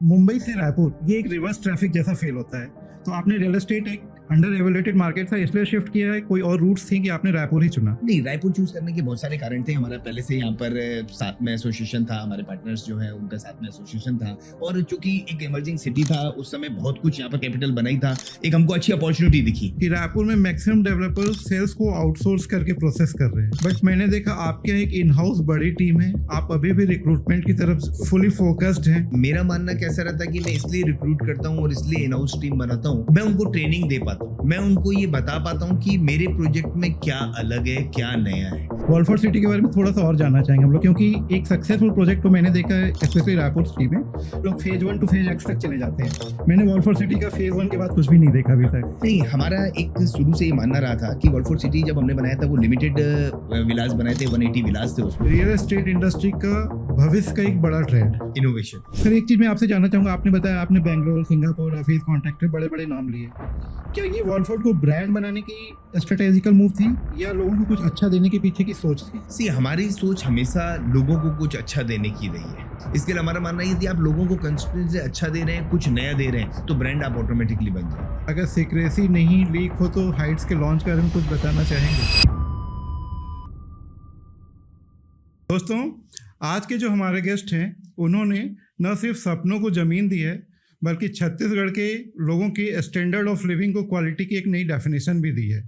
मुंबई से रायपुर ये एक रिवर्स ट्रैफिक जैसा फील होता है। तो आपने रियल एस्टेट एक अंडर एवेल्यूएटेड मार्केट था इसलिए शिफ्ट किया है, कोई और रूट्स थी कि आपने रायपुर ही चुना? नहीं, रायपुर चूज करने के बहुत सारे कारण थे। हमारा पहले से यहाँ पर साथ में एसोसिएशन था, हमारे पार्टनर्स जो है उनका साथ में एसोसिएशन था, और चूंकि एक इमर्जिंग सिटी था उस समय, बहुत कुछ यहाँ पर कैपिटल बनाई था, एक हमको अच्छी अपॉर्चुनिटी दिखी कि रायपुर में मैक्सिमम डेवलपर्स सेल्स को आउटसोर्स करके प्रोसेस कर रहे हैं, बट मैंने देखा आपके यहाँ एक इन हाउस बड़ी टीम है, आप अभी भी रिक्रूटमेंट की तरफ फुली फोकस्ड हैं। मेरा मानना कैसा रहता है कि मैं इसलिए रिक्रूट करता हूँ और इसलिए इन हाउस टीम बनाता हूँ, मैं उनको ट्रेनिंग दे पाता हूँ, मैं उनको ये बता पाता हूँ कि मेरे प्रोजेक्ट में क्या अलग है, क्या नया है। वॉलफोर्ड सिटी के बारे में थोड़ा सा और जानना चाहेंगे हम लोग, क्योंकि एक सक्सेसफुल प्रोजेक्ट को मैंने देखा है स्पेशली रायपुर सिटी में, लोग फेज 1 टू फेज एक्स तक चले जाते हैं। मैंने वॉलफोर्ड सिटी का फेज 1 के बाद कुछ भी नहीं देखा अभी तक। नहीं, हमारा एक शुरू से ये मानना रहा था कि वॉलफोर्ड सिटी जब हमने बनाया था वो लिमिटेड विलास बनाए थे, 180 विलास थे उसमें। रियल एस्टेट इंडस्ट्री का भविष्य का एक बड़ा ट्रेंड इनोवेशन। सर, एक चीज मैं आपसे जानना चाहूंगा, आपने बताया आपने बेंगलोर, सिंगापुर, ऑफिस कॉन्ट्रैक्टर बड़े बड़े नाम लिए, क्या ये वॉलफोर्ड को ब्रांड बनाने की स्ट्रेटेजिकल मूव थी या लोगों को कुछ अच्छा देने के पीछे की सोच थी? सी, हमारी सोच हमेशा लोगों को कुछ अच्छा देने की रही है। इसके लिए हमारा मानना है यदि आप लोगों को कंसिस्टेंसी अच्छा दे रहे हैं, कुछ नया दे रहे हैं, तो ब्रांड आप ऑटोमेटिकली बन जाएंगे। अगर सीक्रेसी नहीं लीक हो तो हाइट्स के लॉन्च के बारे में कुछ बताना चाहेंगे? दोस्तों, आज के जो हमारे गेस्ट हैं उन्होंने न सिर्फ सपनों को जमीन दी है, बल्कि छत्तीसगढ़ के लोगों की स्टैंडर्ड ऑफ लिविंग को क्वालिटी की एक नई डेफिनेशन भी दी है।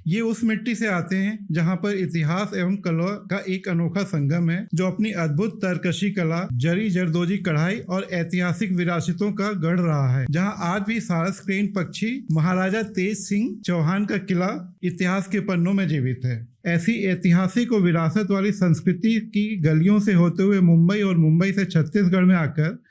ये उस मिट्टी से आते हैं जहां पर इतिहास एवं कला का एक अनोखा संगम है, जो अपनी अद्भुत तरकशी कला, जरी जरदोजी कढ़ाई और ऐतिहासिक विरासतों का गढ़ रहा है, जहां आज भी सारस क्रेन पक्षी, महाराजा तेज सिंह चौहान का किला इतिहास के पन्नों में जीवित है। ऐसी ऐतिहासिक और विरासत वाली संस्कृति की गलियों से होते हुए मुंबई और मुंबई से छत्तीसगढ़ में आकर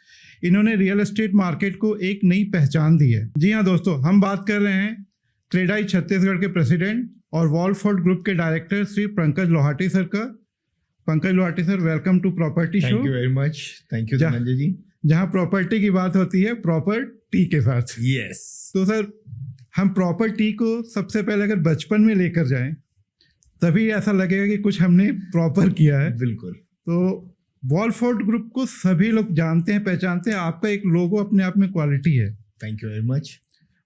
इन्होंने रियल एस्टेट मार्केट को एक नई पहचान दी है। जी हाँ दोस्तों, हम बात कर रहे हैं क्रेडाई छत्तीसगढ़ के प्रेसिडेंट और वॉलफोर्ड ग्रुप के डायरेक्टर श्री पंकज लोहाटी सर का। Pankaj Lohati sir, welcome to property show. Thank you very much. Thank you Dhananjay ji. जहाँ प्रॉपर्टी की बात होती है प्रॉपर टी के साथ। यस। तो सर, हम प्रॉपर टी को सबसे पहले अगर बचपन में लेकर जाएं तभी ऐसा लगेगा कि कुछ हमने प्रॉपर किया है। बिल्कुल। तो वॉलफोर्ड ग्रुप को सभी लोग जानते हैं, पहचानते हैं, आपका एक लोगो अपने आप में क्वालिटी है। Thank you very much.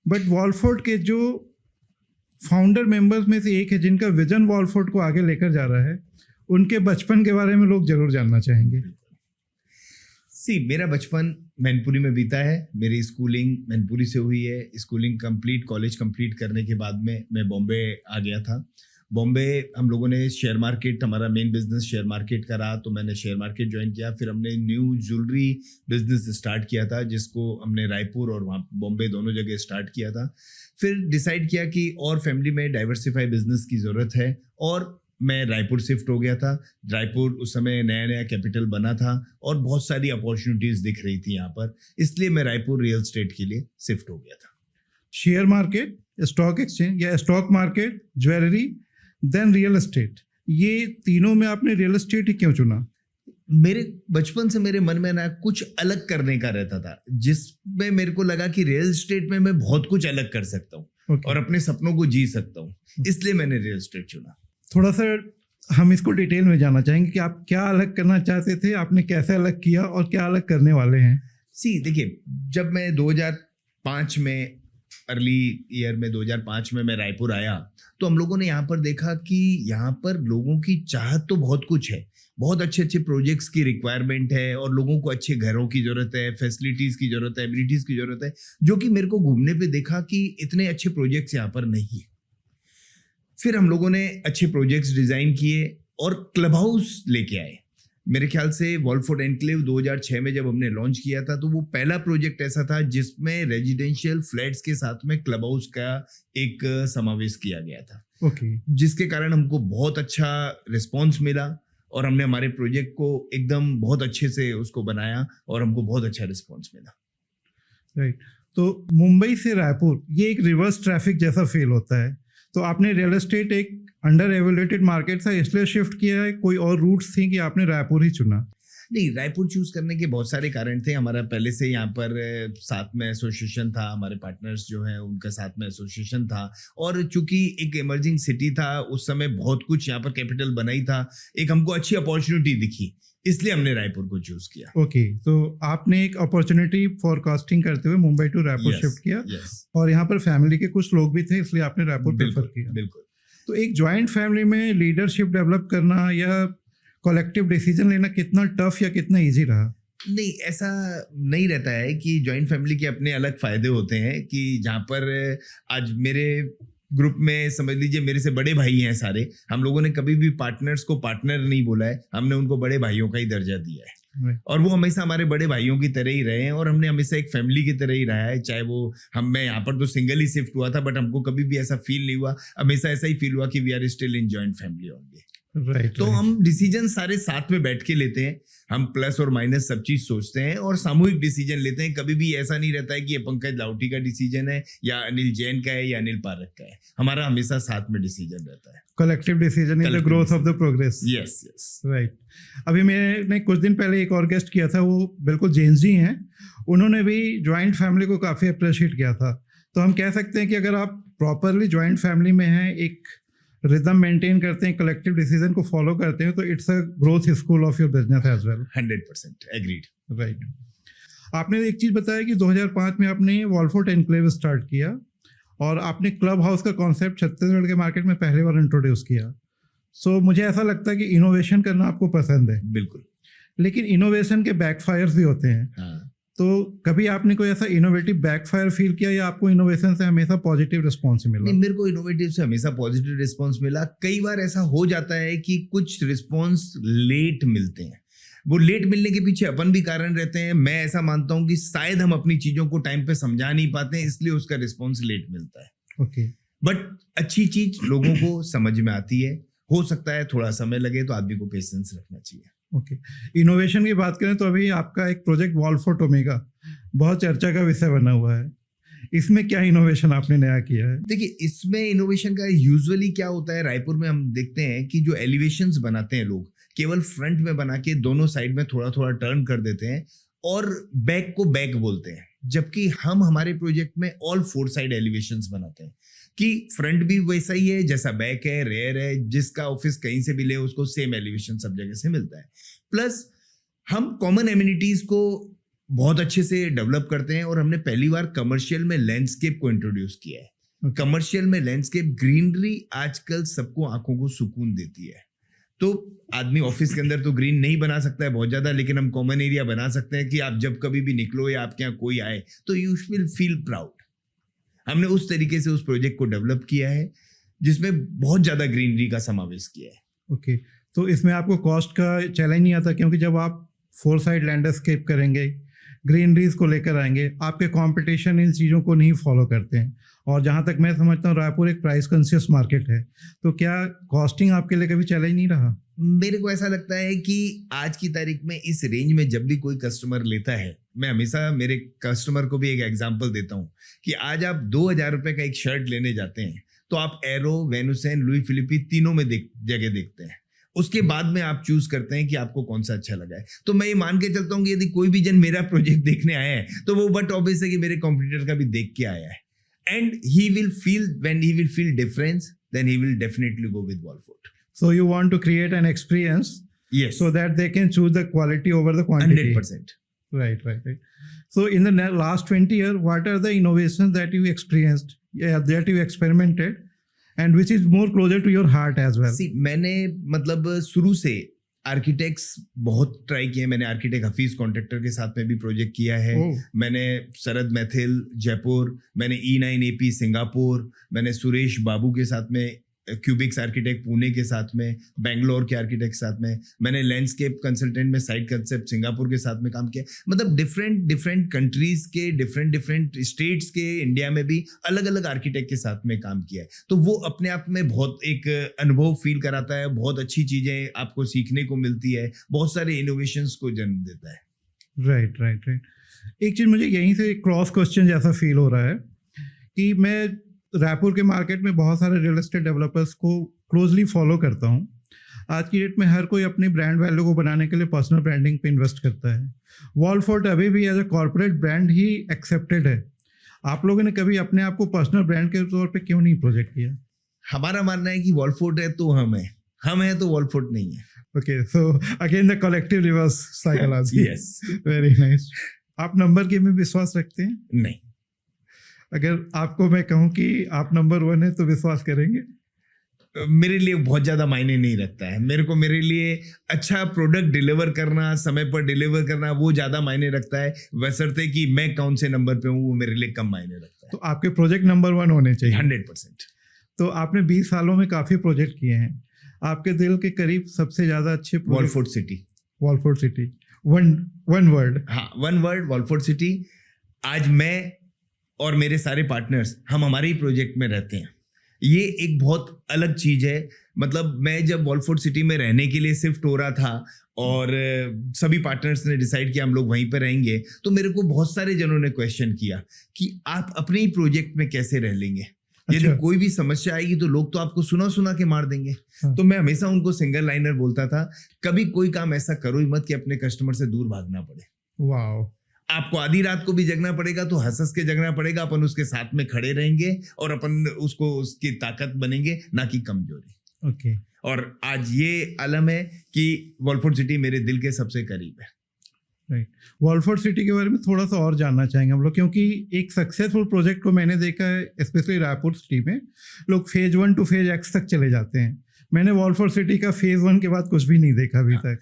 But वॉलफोर्ड के जो फाउंडर मेंबर्स में से एक है जिनका विजन वॉलफोर्ड को आगे लेकर जा रहा है, उनके बचपन के बारे में लोग जरूर जानना चाहेंगे। सी, मेरा बचपन मैनपुरी में बीता है। मेरी स्कूलिंग मैनपुरी से हुई है। स्कूलिंग कंप्लीट, कॉलेज कंप्लीट करने के बाद में मैं बॉम्बे आ गया था। बॉम्बे हम लोगों ने शेयर मार्केट, हमारा मेन बिजनेस शेयर मार्केट का रहा, तो मैंने शेयर मार्केट ज्वाइन किया। फिर हमने न्यू ज्वेलरी बिजनेस स्टार्ट किया था, जिसको हमने रायपुर और वहाँ बॉम्बे दोनों जगह स्टार्ट किया था। फिर डिसाइड किया कि और फैमिली में डाइवर्सिफाई बिजनेस की ज़रूरत है, और मैं रायपुर शिफ्ट हो गया था। रायपुर उस समय नया नया कैपिटल बना था और बहुत सारी अपॉर्चुनिटीज़ दिख रही थी यहाँ पर, इसलिए मैं रायपुर रियल एस्टेट के लिए शिफ्ट हो गया था। शेयर मार्केट, स्टॉक एक्सचेंज या stock market, jewellery, then real estate, ये तीनों में आपने रियल एस्टेट ही क्यों चुना? मेरे बचपन से मेरे मन में ना कुछ अलग करने का रहता था, जिसमें मेरे को लगा कि रियल एस्टेट में मैं बहुत कुछ अलग कर सकता हूँ और अपने सपनों को जी सकता हूँ, इसलिए मैंने रियल एस्टेट चुना। थोड़ा सा हम इसको डिटेल में जानना चाहेंगे कि आप क्या अलग करना चाहते थे, आपने कैसे अलग किया और क्या अलग करने वाले हैं? सी, देखिए, जब मैं 2005 में, अर्ली ईयर में 2005 में मैं रायपुर आया, तो हम लोगों ने यहाँ पर देखा कि यहाँ पर लोगों की चाहत तो बहुत कुछ है, बहुत अच्छे अच्छे प्रोजेक्ट्स की रिक्वायरमेंट है, और लोगों को अच्छे घरों की ज़रूरत है, फैसिलिटीज़ की ज़रूरत है, एमिनिटीज़ की ज़रूरत है, जो कि मेरे को घूमने पे देखा कि इतने अच्छे प्रोजेक्ट्स यहाँ पर नहीं है। फिर हम लोगों ने अच्छे प्रोजेक्ट्स डिज़ाइन किए और क्लब हाउस लेके आए। मेरे ख्याल से वॉलफोर्ड एनक्लेव 2006 में जब हमने लॉन्च किया था, तो वो पहला प्रोजेक्ट ऐसा था जिसमें रेजिडेंशियल फ्लैट्स के साथ में क्लब हाउस का एक समावेश किया गया था। ओके। जिसके कारण हमको बहुत अच्छा रिस्पॉन्स मिला और हमने हमारे प्रोजेक्ट को एकदम बहुत अच्छे से उसको बनाया और हमको बहुत अच्छा रिस्पॉन्स मिला। राइट। तो मुंबई से रायपुर ये एक रिवर्स ट्रैफिक जैसा फील होता है, तो आपने रियल एस्टेट एक अंडर एवेल्यूएटेड मार्केट था इसलिए शिफ्ट किया है, कोई और रूट्स थी कि आपने रायपुर ही चुना? नहीं, रायपुर चूज करने के बहुत सारे कारण थे। हमारा पहले से यहाँ पर साथ में एसोसिएशन था, हमारे पार्टनर्स जो हैं उनका साथ में एसोसिएशन था, और चूंकि एक इमर्जिंग सिटी था उस समय, बहुत कुछ यहाँ पर कैपिटल बनाई था, एक हमको अच्छी अपॉर्चुनिटी दिखी इसलिए हमने रायपुर को चूज किया। ओके, तो आपने एक अपॉर्चुनिटी फॉरकास्टिंग करते हुए Mumbai to Raipur Yes, shift किया, yes, और यहाँ पर फैमिली के कुछ लोग भी थे इसलिए आपने रायपुर प्रेफर बिल्कुल किया। बिल्कुल। तो एक जॉइंट फैमिली में लीडरशिप डेवलप करना या कलेक्टिव डिसीजन लेना कितना टफ या कितना इजी रहा? नहीं, ऐसा नहीं रहता है कि जॉइंट फैमिली के अपने अलग फायदे होते हैं कि जहाँ पर आज मेरे ग्रुप में समझ लीजिए मेरे से बड़े भाई हैं सारे, हम लोगों ने कभी भी पार्टनर्स को पार्टनर नहीं बोला है, हमने उनको बड़े भाइयों का ही दर्जा दिया है। Right. और वो हमेशा हमारे बड़े भाइयों की तरह ही रहे हैं और हमने हमेशा एक फैमिली की तरह ही रहा है। चाहे वो मैं यहाँ पर तो सिंगल ही शिफ्ट हुआ था, बट हमको कभी भी ऐसा फील नहीं हुआ, हमेशा ऐसा ही फील हुआ कि we are still in joint family only. Right, तो हम डिसीजन सारे साथ में बैठ के लेते हैं, हम प्लस और माइनस सब चीज सोचते हैं और सामूहिक डिसीजन लेते हैं। कभी भी ऐसा नहीं रहता है कि ये पंकज लाउटी का डिसीजन है या अनिल जैन का है या अनिल पारक का है, हमारा हमेशा साथ में डिसीजन रहता है। Collective decision is the growth of the progress. Yes yes, right. अभी मैंने कुछ दिन पहले एक और गेस्ट किया था, वो बिल्कुल जेंजी हैं, उन्होंने भी जॉइंट फैमिली को काफ़ी अप्रिशिएट किया था। तो हम कह सकते हैं कि अगर आप प्रॉपरली जॉइंट फैमिली में हैं, एक रिदम मेंटेन करते हैं, कलेक्टिव डिसीजन को फॉलो करते हैं, तो it's a growth school of your business as well. 100% agreed. Right. आपने एक चीज़ बताया कि 2005 में आपने वॉलफोर्ट एनक्लेव स्टार्ट किया और आपने क्लब हाउस का कॉन्सेप्ट छत्तीसगढ़ के मार्केट में पहली बार इंट्रोड्यूस किया। सो मुझे ऐसा लगता है कि इनोवेशन करना आपको पसंद है, बिल्कुल, लेकिन इनोवेशन के बैकफायर्स भी होते हैं। हाँ। तो कभी आपने कोई ऐसा इनोवेटिव बैकफायर फील किया या आपको इनोवेशन से हमेशा पॉजिटिव रिस्पॉन्स मिला? नहीं, मेरे को इनोवेटिव से हमेशा पॉजिटिव रिस्पॉन्स मिला। कई बार ऐसा हो जाता है कि कुछ रिस्पॉन्स लेट मिलते हैं, वो लेट मिलने के पीछे अपन भी कारण रहते हैं। मैं ऐसा मानता हूं कि शायद हम अपनी चीजों को टाइम पे समझा नहीं पाते हैं, इसलिए उसका रिस्पॉन्स लेट मिलता है। ओके। बट अच्छी चीज लोगों को समझ में आती है। हो सकता है थोड़ा समय लगे, तो आदमी को पेशेंस रखना चाहिए। ओके। इनोवेशन की बात करें तो अभी आपका एक प्रोजेक्ट वॉलफोर्ट ओमेगा बहुत चर्चा का विषय बना हुआ है, इसमें क्या इनोवेशन आपने नया किया है? देखिए, इसमें इनोवेशन का यूजुअली क्या होता है, रायपुर में हम देखते हैं कि जो एलिवेशंस बनाते हैं लोग, केवल फ्रंट में बना के दोनों साइड में थोड़ा थोड़ा टर्न कर देते हैं और बैक को बैक बोलते हैं, जबकि हम हमारे प्रोजेक्ट में ऑल 4 साइड एलिवेशंस बनाते हैं कि फ्रंट भी वैसा ही है जैसा बैक है, रेयर है, जिसका ऑफिस कहीं से भी ले उसको सेम एलिवेशन सब जगह से मिलता है। प्लस हम कॉमन एमिनिटीज को बहुत अच्छे से डेवलप करते हैं और हमने पहली बार कमर्शियल में लैंडस्केप को इंट्रोड्यूस किया है। कमर्शियल में लैंडस्केप, ग्रीनरी आजकल सबको आंखों को सुकून देती है। तो आदमी ऑफिस के अंदर तो ग्रीन नहीं बना सकता है बहुत ज्यादा, लेकिन हम कॉमन एरिया बना सकते हैं कि आप जब कभी भी निकलो या आपके यहाँ कोई आए तो यू विल फील प्राउड। हमने उस तरीके से उस प्रोजेक्ट को डेवलप किया है जिसमें बहुत ज्यादा ग्रीनरी का समावेश किया है। ओके। तो इसमें आपको कॉस्ट का चैलेंज नहीं आता, क्योंकि जब आप 4 साइड लैंडस्केप करेंगे, ग्रीनरीज को लेकर आएंगे, आपके कंपटीशन इन चीज़ों को नहीं फॉलो करते हैं, और जहाँ तक मैं समझता हूँ रायपुर एक प्राइस कॉन्शियस मार्केट है, तो क्या कॉस्टिंग आपके लिए कभी चैलेंज नहीं रहा? मेरे को ऐसा लगता है कि आज की तारीख में इस रेंज में जब भी कोई कस्टमर लेता है, मैं हमेशा मेरे कस्टमर को भी एक एग्जांपल देता हूँ कि आज आप 2000 रुपए का एक शर्ट लेने जाते हैं तो आप एरो, वेनुसेन, लुई फिलिपी तीनों में जगह देखते हैं। उसके बाद में आप चूज करते हैं कि आपको कौन सा अच्छा लगा है। तो मैं ये मान के चलता हूँ कि यदि कोई भी जन मेरा प्रोजेक्ट देखने आया है तो वो बट ऑब्वियस है कि मेरे कॉम्पिटिटर का भी देख के आया है, and he will feel, when he will feel difference, then he will definitely go with Wallfort. So you want to create an experience, yes, so that they can choose the quality over the quantity. 100%. Right. So in the last 20 years, what are the innovations that you experienced, that you experimented, and which is more closer to your heart as well? See, मैंने मतलब शुरू से architects बहुत try किए। मैंने architect Hafeez contractor के साथ में भी प्रोजेक्ट किया है। मैंने शरद मैथिल जयपुर, मैंने E9 AP सिंगापुर, मैंने सुरेश बाबू के साथ में, क्यूबिक्स आर्किटेक्ट पुणे के साथ में, बेंगलोर के आर्किटेक्ट के साथ में, मैंने लैंडस्केप कंसल्टेंट में साइट कंसेप्ट सिंगापुर के साथ में काम किया। मतलब डिफरेंट कंट्रीज के, डिफरेंट स्टेट्स के, इंडिया में भी अलग अलग आर्किटेक्ट के साथ में काम किया है। तो वो अपने आप में बहुत एक अनुभव फील कराता है, बहुत अच्छी चीजें आपको सीखने को मिलती है, बहुत सारे इनोवेशंस को जन्म देता है। राइट। एक चीज मुझे यहीं से क्रॉस क्वेश्चन जैसा फील हो रहा है कि मैं रायपुर के मार्केट में बहुत सारे रियल एस्टेट डेवलपर्स को क्लोजली फॉलो करता हूँ। आज की डेट में हर कोई अपनी ब्रांड वैल्यू को बनाने के लिए पर्सनल ब्रांडिंग पे इन्वेस्ट करता है। वॉलफोर्ट अभी भी एज अ कॉर्पोरेट ब्रांड ही एक्सेप्टेड है। आप लोगों ने कभी अपने आप को पर्सनल ब्रांड के तौर पे क्यों नहीं प्रोजेक्ट किया? हमारा मानना है कि वॉलफोर्ट है तो हम है तो वॉलफोर्ट नहीं है। Okay, so again the collective reverse psychology. Yes. Very nice. आप नंबर गेम में विश्वास रखते हैं? नहीं, अगर आपको मैं कहूँ कि आप नंबर 1 है तो विश्वास करेंगे? मेरे लिए बहुत ज्यादा मायने नहीं रखता है। मेरे लिए अच्छा प्रोडक्ट डिलीवर करना, समय पर डिलीवर करना, वो ज्यादा मायने रखता है, बशर्ते कि मैं कौन से नंबर पे हूँ, वो मेरे लिए कम मायने रखता तो आपके प्रोजेक्ट नंबर 1 होने है। चाहिए। 100%। तो आपने 20 सालों में काफी प्रोजेक्ट किए हैं, आपके दिल के करीब सबसे ज्यादा अच्छे वॉलफोर्ड सिटी। वॉलफोर्ड city, one word. हाँ, वन वर्ड, वॉलफोर्ड सिटी। आज मैं और मेरे सारे पार्टनर्स, हम हमारे ही प्रोजेक्ट में रहते हैं। ये एक बहुत अलग चीज है। मतलब मैं जब वॉलफोर्ड सिटी में रहने के लिए शिफ्ट हो रहा था और सभी पार्टनर्स ने डिसाइड किया हम लोग वहीं पर रहेंगे, तो मेरे को बहुत सारे जनों ने क्वेश्चन किया कि आप अपने ही प्रोजेक्ट में कैसे रह लेंगे। यदि अच्छा। कोई भी समस्या आएगी तो लोग तो आपको सुना सुना के मार देंगे। हाँ। तो मैं हमेशा उनको सिंगल लाइनर बोलता था, कभी कोई काम ऐसा करो ही मत कि अपने कस्टमर से दूर भागना पड़े। वाओ। आपको आधी रात को भी जगना पड़ेगा तो हंस हंस के जगना पड़ेगा, अपन उसके साथ में खड़े रहेंगे और अपन उसको उसकी ताकत बनेंगे, ना कि कमजोरी। ओके। और आज ये आलम है कि वॉलफोर्ड सिटी मेरे दिल के सबसे करीब है। राइट। वॉलफोर्ड सिटी के बारे में थोड़ा सा और जानना चाहेंगे हम लोग, क्योंकि एक सक्सेसफुल प्रोजेक्ट को मैंने देखा है स्पेशली रायपुर सिटी में, लोग फेज 1 टू फेज X तक चले जाते हैं। मैंने वॉलफोर्ड सिटी का फेज 1 के बाद कुछ भी नहीं देखा अभी तक।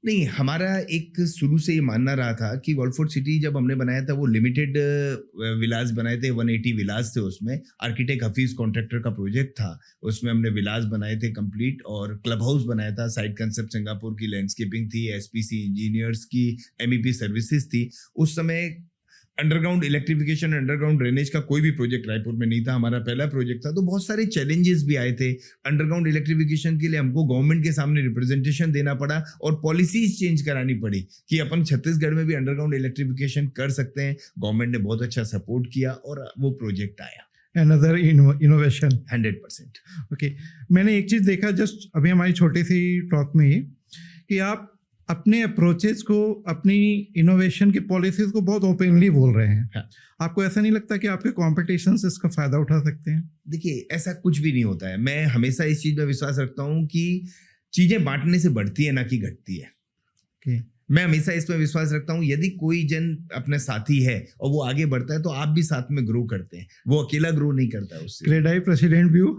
नहीं, हमारा एक शुरू से ये मानना रहा था कि वॉलफोर्ड सिटी जब हमने बनाया था वो लिमिटेड विलास बनाए थे, 180 विलास थे। उसमें आर्किटेक्ट हफीज कॉन्ट्रैक्टर का प्रोजेक्ट था। उसमें हमने विलास बनाए थे कंप्लीट, और क्लब हाउस बनाया था। साइट कंसेप्ट सिंगापुर की लैंडस्केपिंग थी, एसपीसी इंजीनियर्स की एमईपी सर्विसेज थी। उस समय अंडरग्राउंड इलेक्ट्रिफिकेशन, अंडरग्राउंड ड्रेनेज का कोई भी प्रोजेक्ट रायपुर में नहीं था। हमारा पहला प्रोजेक्ट था, तो बहुत सारे चैलेंजेस भी आए थे। अंडरग्राउंड इलेक्ट्रिफिकेशन के लिए हमको गवर्नमेंट के सामने रिप्रेजेंटेशन देना पड़ा और पॉलिसीज चेंज करानी पड़ी कि अपन छत्तीसगढ़ में भी अंडरग्राउंड इलेक्ट्रिफिकेशन कर सकते हैं। गवर्नमेंट ने बहुत अच्छा सपोर्ट किया और वो प्रोजेक्ट आया। Another innovation। 100%। ओके। मैंने एक चीज देखा जस्ट अभी हमारी छोटी सी टॉक में ही, कि आप अपने अप्रोचेस को, अपनी इनोवेशन की पॉलिसीज को बहुत ओपनली बोल रहे हैं। हाँ। आपको ऐसा नहीं लगता कि आपके कॉम्पिटिशन इसका फायदा उठा सकते हैं? देखिए, ऐसा कुछ भी नहीं होता है। मैं हमेशा इस चीज में विश्वास रखता हूँ कि चीजें बांटने से बढ़ती है, ना कि घटती है। ओके। मैं हमेशा इसमें विश्वास रखता हूँ, यदि कोई जन अपना साथी है और वो आगे बढ़ता है तो आप भी साथ में ग्रो करते हैं। वो अकेला ग्रो नहीं करता है उससे। CREDAI president view.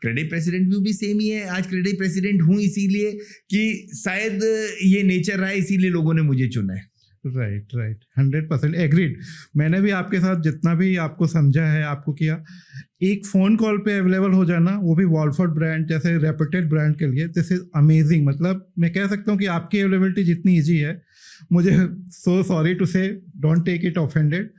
Credit president view भी सेम ही है। आज क्रेडिट प्रेसिडेंट हूँ इसीलिए कि शायद ये नेचर रहा है, इसीलिए लोगों ने मुझे चुना है। Right, 100% agreed. मैंने भी आपके साथ जितना भी आपको समझा है, आपको किया, एक फ़ोन कॉल पे अवेलेबल हो जाना, वो भी वॉलफोर्ड ब्रांड जैसे रेपुटेड ब्रांड के लिए, दिस इज अमेजिंग। मतलब मैं कह सकता हूँ कि आपकी अवेलेबिलिटी जितनी ईजी है, मुझे सो सॉरी टू से, डोंट टेक इट ऑफेंडेड,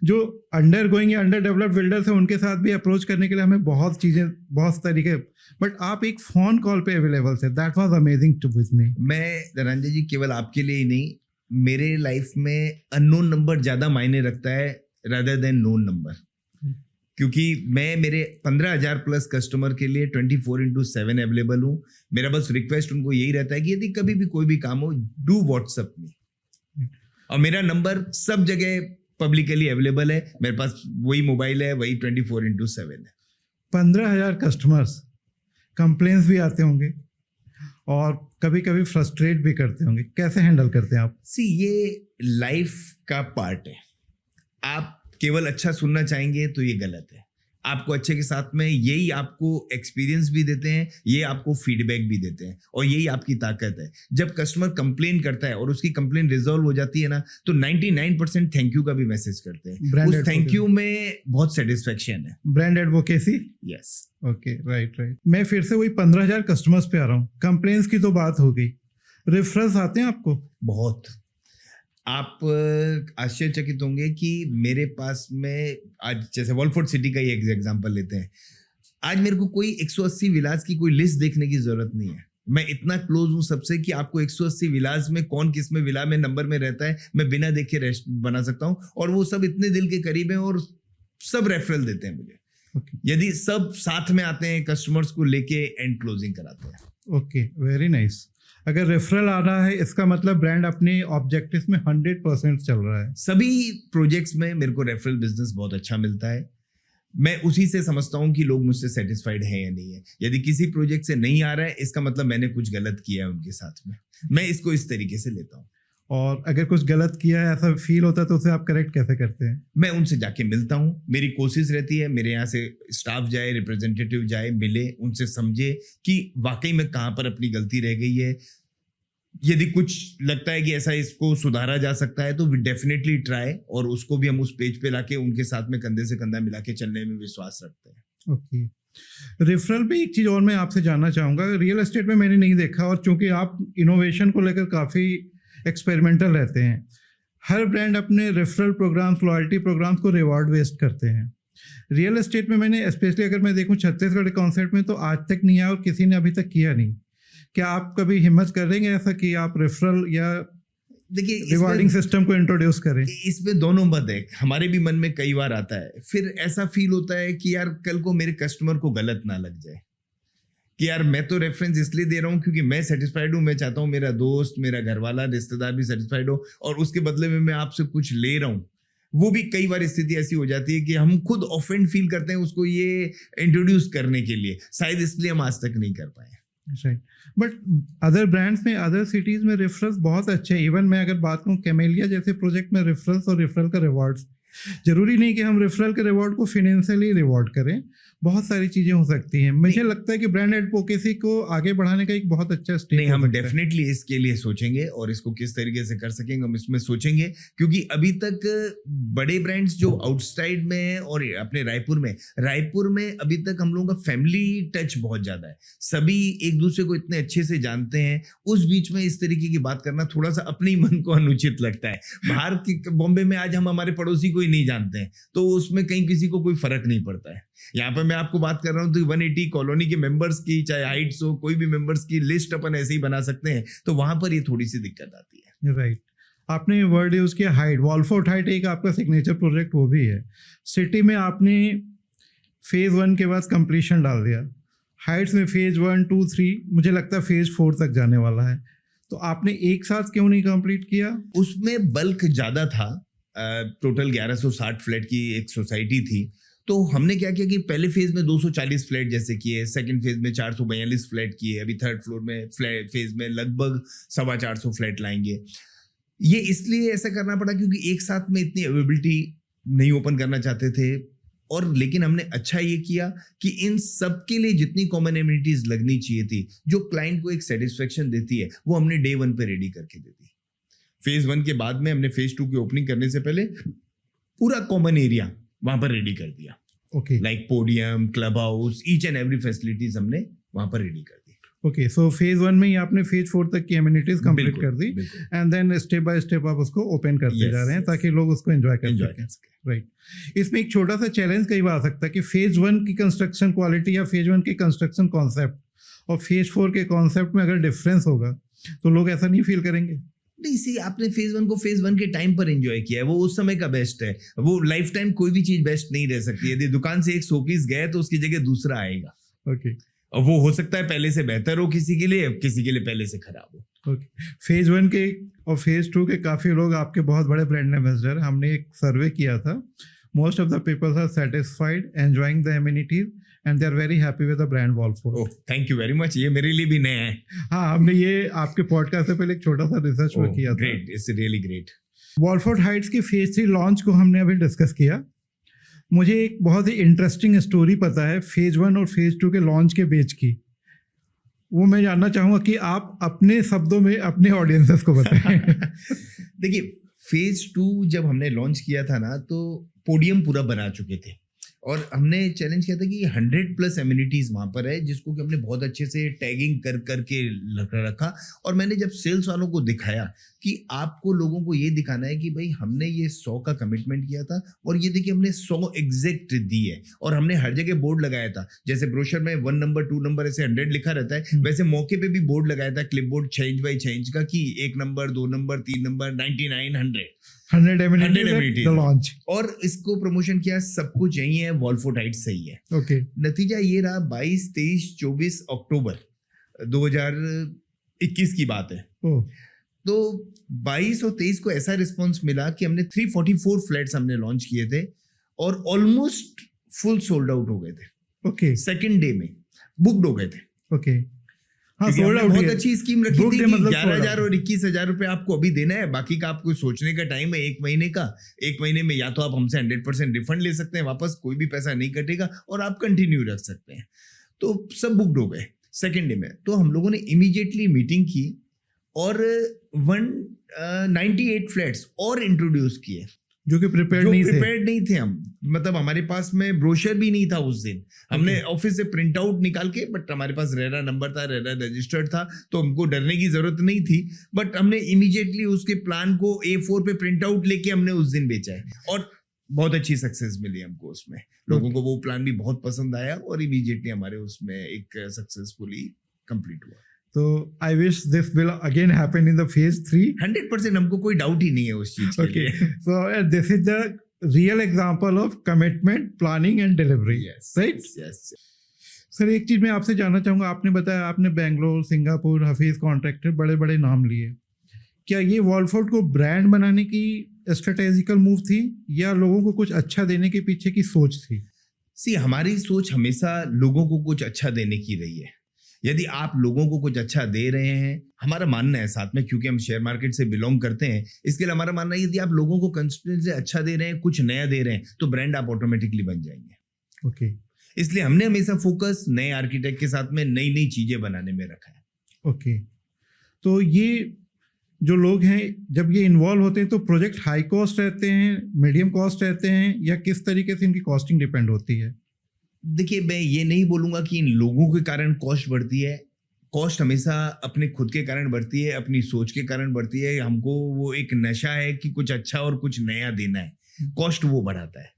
जो अंडर गोइंग या अंडर डेवलप्ड बिल्डर्स हैं उनके साथ भी अप्रोच करने के लिए हमें बहुत चीज़ें, बहुत तरीके, बट आप एक फ़ोन कॉल पे अवेलेबल थे। That was amazing to with me. मैं धनंजय जी, केवल आपके लिए ही नहीं, मेरे लाइफ में अननोन नंबर ज़्यादा मायने रखता है रादर देन नोन नंबर। क्योंकि मैं मेरे 15,000 प्लस कस्टमर के लिए 24/7 अवेलेबल हूँ। मेरा बस रिक्वेस्ट उनको यही रहता है कि यदि कभी भी कोई भी काम हो, डू व्हाट्सएप मी। और मेरा नंबर सब जगह पब्लिकली अवेलेबल है। मेरे पास वही मोबाइल है, वही 24/7 है। 15,000 कस्टमर्स, कंप्लेंट्स भी आते होंगे और कभी कभी फ्रस्ट्रेट भी करते होंगे, कैसे हैंडल करते हैं आप? सी, ये लाइफ का पार्ट है। आप केवल अच्छा सुनना चाहेंगे तो ये गलत है। आपको अच्छे के साथ में यही आपको एक्सपीरियंस भी देते हैं, ये आपको फीडबैक भी देते हैं, और यही आपकी ताकत है। जब कस्टमर कंप्लेन करता है और उसकी कंप्लेन रिजॉल्व हो जाती है ना, तो 99% थैंक यू का भी मैसेज करते हैं। उस थैंक यू में बहुत सेटिस्फेक्शन है। Brand advocacy. Yes. Okay, right. मैं फिर से वही 15,000 कस्टमर्स पे आ रहा हूँ। कंप्लेंट्स की तो बात हो गई, रेफरेंस आते हैं आपको? बहुत। आप आश्चर्यचकित होंगे कि मेरे पास में आज, जैसे वॉलफोर्ड सिटी का ही एक एग्जांपल लेते हैं, आज मेरे को कोई 180 विलास की कोई लिस्ट देखने की जरूरत नहीं है। मैं इतना क्लोज हूं सबसे कि आपको 180 विलास में कौन किस में विला में नंबर में रहता है, मैं बिना देखे रेस्ट बना सकता हूं। और वो सब इतने दिल के करीब हैं और सब रेफरल देते हैं मुझे। Okay. यदि सब साथ में आते हैं, कस्टमर्स को लेके एंड क्लोजिंग कराते हैं। Okay, very nice. अगर रेफरल आ रहा है, इसका मतलब ब्रांड अपने ऑब्जेक्टिव्स में 100% चल रहा है। सभी प्रोजेक्ट्स में मेरे को रेफरल बिजनेस बहुत अच्छा मिलता है। मैं उसी से समझता हूँ कि लोग मुझसे सेटिस्फाइड हैं या नहीं है। यदि किसी प्रोजेक्ट से नहीं आ रहा है, इसका मतलब मैंने कुछ गलत किया है उनके साथ में। मैं इसको इस तरीके से लेता हूँ। और अगर कुछ गलत किया है ऐसा फील होता है तो उसे आप करेक्ट कैसे करते हैं? मैं उनसे जाके मिलता हूँ। मेरी कोशिश रहती है मेरे यहाँ से स्टाफ जाए, रिप्रेजेंटेटिव जाए, मिले, उनसे समझे कि वाकई में कहाँ पर अपनी गलती रह गई है। यदि कुछ लगता है कि ऐसा इसको सुधारा जा सकता है तो वी डेफिनेटली ट्राई, और उसको भी हम उस पेज पे लाके उनके साथ में कंधे से कंधा मिला के चलने में विश्वास रखते हैं। ओके, रेफरल पे एक चीज़ और मैं आपसे जानना चाहूँगा। रियल एस्टेट में मैंने नहीं देखा, और चूंकि आप इनोवेशन को लेकर काफ़ी एक्सपेरिमेंटल रहते हैं, हर ब्रांड अपने रेफरल प्रोग्राम्स, लॉयल्टी प्रोग्राम्स को रिवॉर्ड बेस्ड करते हैं। रियल एस्टेट में मैंने स्पेशली अगर मैं देखूं छत्तीसगढ़ के कॉन्सेप्ट में तो आज तक नहीं आया और किसी ने अभी तक किया नहीं। क्या आप कभी हिम्मत करेंगे ऐसा कि आप रेफरल या देखिए, रिवार्डिंग सिस्टम को इंट्रोड्यूस करें? इसमें दोनों मत है। हमारे भी मन में कई बार आता है, फिर ऐसा फील होता है कि यार कल को मेरे कस्टमर को गलत ना लग जाए कि यार मैं तो रेफरेंस इसलिए दे रहा हूँ क्योंकि मैं सेटिस्फाइड हूँ, मैं चाहता हूँ मेरा दोस्त, मेरा घर वाला, रिश्तेदार भी सेटिस्फाइड हो, और उसके बदले में मैं आपसे कुछ ले रहा हूँ। वो भी कई बार स्थिति ऐसी हो जाती है कि हम खुद ऑफेंड फील करते हैं उसको ये इंट्रोड्यूस करने के लिए, शायद इसलिए हम आज तक नहीं कर पाए। राइट, बट अदर ब्रांड्स में, अदर सिटीज में रेफरल्स बहुत अच्छे हैं। इवन मैं अगर बात करूँ कैमेलिया जैसे प्रोजेक्ट में रेफरल्स और रेफरल का रिवॉर्ड्स, जरूरी नहीं कि हम रेफरल के रिवॉर्ड को फिनेंशियली रिवॉर्ड करें, बहुत सारी चीजें हो सकती हैं। मुझे लगता है कि ब्रांड एडवोकेसी को आगे बढ़ाने का एक बहुत अच्छा स्टेप नहीं, हम डेफिनेटली इसके लिए सोचेंगे और इसको किस तरीके से कर सकेंगे हम इसमें सोचेंगे, क्योंकि अभी तक बड़े ब्रांड्स जो आउटसाइड में है और अपने रायपुर में अभी तक हम लोगों का फैमिली टच बहुत ज्यादा है। सभी एक दूसरे को इतने अच्छे से जानते हैं, उस बीच में इस तरीके की बात करना थोड़ा सा अपने ही मन को अनुचित लगता है। बाहर की बॉम्बे में आज हम हमारे पड़ोसी को ही नहीं जानते हैं तो उसमें कहीं किसी को कोई फर्क नहीं पड़ता है। यहाँ पर मैं आपको बात कर रहा हूँ तो 180 कॉलोनी के मेंबर्स की, चाहे हाइट्स हो, कोई भी मेंबर्स की लिस्ट अपन ऐसे ही बना सकते हैं, तो वहां पर ये थोड़ी सी दिक्कत आती है। राइट, आपने वर्ड यूज किया हाइट, वॉलफोर्ट हाइट एक आपका सिग्नेचर प्रोजेक्ट वो भी है। सिटी में आपने फेज 1 के बाद कंप्लीशन डाल दिया, हाइट्स में फेज 1, 2, 3, मुझे लगता है फेज 4 तक जाने वाला है, तो आपने एक साथ क्यों नहीं कंप्लीट किया? उसमें बल्क ज्यादा था, टोटल 1160 फ्लैट की एक सोसाइटी थी, तो हमने क्या किया कि पहले फेज में 240 फ्लैट जैसे किए, सेकंड फेज में 442 फ्लैट किए, अभी थर्ड फ्लोर में फेज में लगभग 450 फ्लैट लाएंगे। ये इसलिए ऐसा करना पड़ा क्योंकि एक साथ में इतनी अवेलेबिलिटी नहीं ओपन करना चाहते थे, और लेकिन हमने अच्छा ये किया कि इन सब के लिए जितनी कॉमन एमिनिटीज लगनी चाहिए थी, जो क्लाइंट को एक सेटिस्फेक्शन देती है, वो हमने डे 1 पे रेडी करके दे दी। फेज 1 के बाद में हमने फेज 2 की ओपनिंग करने से पहले पूरा कॉमन एरिया वहां पर रेडी कर दिया। Okay, like podium, club house, each and every facilities हमने वहां पर रेडी कर दी। ओके, सो फेज 1 में ही आपने फेज 4 तक की एमिनिटीज कंप्लीट बिल्कुल, कर दी, बिल्कुल। And then step by step आप उसको ओपन करते Yes, जा रहे हैं yes. ताकि लोग उसको एंजॉय कर एंजॉय सकें। कर सके। राइट, इसमें एक छोटा सा चैलेंज कई बार आ सकता है कि फेज 1 की कंस्ट्रक्शन क्वालिटी या फेज 1 की कंस्ट्रक्शन कॉन्सेप्ट और फेज 4 के कॉन्सेप्ट में अगर डिफरेंस होगा तो लोग ऐसा नहीं फील करेंगे? नहीं, सी आपने फेज 1 को फेज 1 के टाइम पर एंजॉय किया है, वो उस समय का बेस्ट है। वो लाइफ टाइम कोई भी चीज बेस्ट नहीं रह सकती। यदि दुकान से एक शोपीस गया तो उसकी जगह दूसरा आएगा, ओके, और वो हो सकता है पहले से बेहतर हो किसी के लिए, किसी के लिए पहले से खराब हो। ओके। फेज 1 के और फेज 2 के काफी लोग आपके बहुत बड़े ब्रांड एम्बेसडर, हमने एक सर्वे किया था, most of the peoples are satisfied, enjoying the amenities, and they are very happy with the brand Wallfort. Oh, thank you very much, ये मेरे लिए भी नया है। हाँ, हमने ये आपके पॉडकास्ट से पहले एक छोटा सा रिसर्च वर्क किया था। Great, it's really great. Wallfort Heights की फेज 3 लॉन्च को हमने अभी डिस्कस किया। मुझे एक बहुत ही इंटरेस्टिंग स्टोरी पता है फेज 1 और फेज 2 के लॉन्च के बीच की, वो मैं जानना चाहूंगा कि आप अपने शब्दों में अपने ऑडियंसेस को बताएं। देखिए, फेज 2 जब हमने लॉन्च किया था ना, तो पोडियम पूरा बना चुके थे और हमने चैलेंज किया था कि 100+ एमिनिटीज वहां पर है, जिसको कि हमने बहुत अच्छे से टैगिंग कर करके रखा। और मैंने जब सेल्स वालों को दिखाया कि आपको लोगों को ये दिखाना है कि भाई हमने ये 100 का कमिटमेंट किया था और ये देखिए हमने 100 एग्जैक्ट दी है, और हमने हर जगह बोर्ड लगाया था। जैसे ब्रोशर में 1 नंबर 2 नंबर ऐसे 100 लिखा रहता है, वैसे मौके पे भी बोर्ड लगाया था, clip board 6 inch by 6 inch का, कि 1 नंबर 2 नंबर 3 नंबर 99 100 100 लॉन्च, और इसको प्रमोशन किया। सब कुछ यही है, वॉलफोर्ट हाइट्स सही है। ओके, नतीजा ये रहा, 22, 23, 24 अक्टूबर 2021 की बात है। तो 22 और 23 को ऐसा रिस्पॉन्स मिला कि हमने 344 फ्लैट्स हमने लॉन्च किए थे और ऑलमोस्ट फुल सोल्ड आउट हो गए थे, ओके सेकंड डे में बुकड हो गए थे। ओके, हाँ क्योंकि सोल्ड हमने आउट बहुत अच्छी स्कीम रखी Booked थी है कि मतलब 11,000 और 21,000 रुपए आपको अभी देना है, बाकी का आपको सोचने का टाइम है 1 महीने का। 1 महीने में या तो आप हमसे 100% रिफंड ले सकते हैं वापस, कोई भी पैसा नहीं कटेगा, और आप कंटिन्यू रख सकते हैं। तो सब बुकड हो गए सेकेंड डे में। तो हम लोगों ने इमीडिएटली मीटिंग की और 198 फ्लैट्स और इंट्रोड्यूस किए जो कि प्रिपेयर्ड जो नहीं थे। प्रिपेयर्ड नहीं थे हम, मतलब हमारे पास में ब्रोशर भी नहीं था उस दिन। हमने ऑफिस से प्रिंट आउट निकाल के, बट हमारे पास रेरा नंबर था, रेरा रजिस्टर्ड था, तो हमको डरने की जरूरत नहीं थी। बट हमने इमीडिएटली उसके प्लान को A4 पे प्रिंट आउट लेके हमने उस दिन बेचा है, और बहुत अच्छी सक्सेस मिली हमको उसमें। लोगों को वो प्लान भी बहुत पसंद आया, और इमीडिएटली हमारे उसमें एक सक्सेसफुली कंप्लीट हुआ। तो I wish this will again happen in the phase 3। 100% हमको कोई डाउट ही नहीं है उस चीज के Okay, लिए। so this is the real example of commitment, planning and delivery, Yes, right? yes, yes. Sir एक चीज मैं आपसे जानना चाहूंगा, आपने बताया आपने बेंगलोर, सिंगापुर, हफीज कॉन्ट्रैक्टर बड़े बड़े नाम लिए, क्या ये वॉलफोर्ड को ब्रांड बनाने की स्ट्रेटेजिकल मूव थी या लोगों को कुछ अच्छा देने के पीछे की सोच थी? सी, हमारी सोच हमेशा लोगों को कुछ अच्छा देने की रही है। यदि आप लोगों को कुछ अच्छा दे रहे हैं, हमारा मानना है साथ में, क्योंकि हम शेयर मार्केट से बिलोंग करते हैं, इसके लिए हमारा मानना है यदि आप लोगों को कंसिस्टेंटली अच्छा दे रहे हैं, कुछ नया दे रहे हैं, तो ब्रांड आप ऑटोमेटिकली बन जाएंगे। ओके इसलिए हमने हमेशा फोकस नए आर्किटेक्ट के साथ में नई नई चीजें बनाने में रखा है। ओके, तो ये जो लोग हैं जब ये इन्वॉल्व होते हैं तो प्रोजेक्ट हाई कॉस्ट रहते हैं, मीडियम कॉस्ट रहते हैं, या किस तरीके से इनकी कॉस्टिंग डिपेंड होती है? देखिए, मैं ये नहीं बोलूंगा कि इन लोगों के कारण कॉस्ट बढ़ती है। कॉस्ट हमेशा अपने खुद के कारण बढ़ती है, अपनी सोच के कारण बढ़ती है। हमको वो एक नशा है कि कुछ अच्छा और कुछ नया देना है, कॉस्ट वो बढ़ाता है।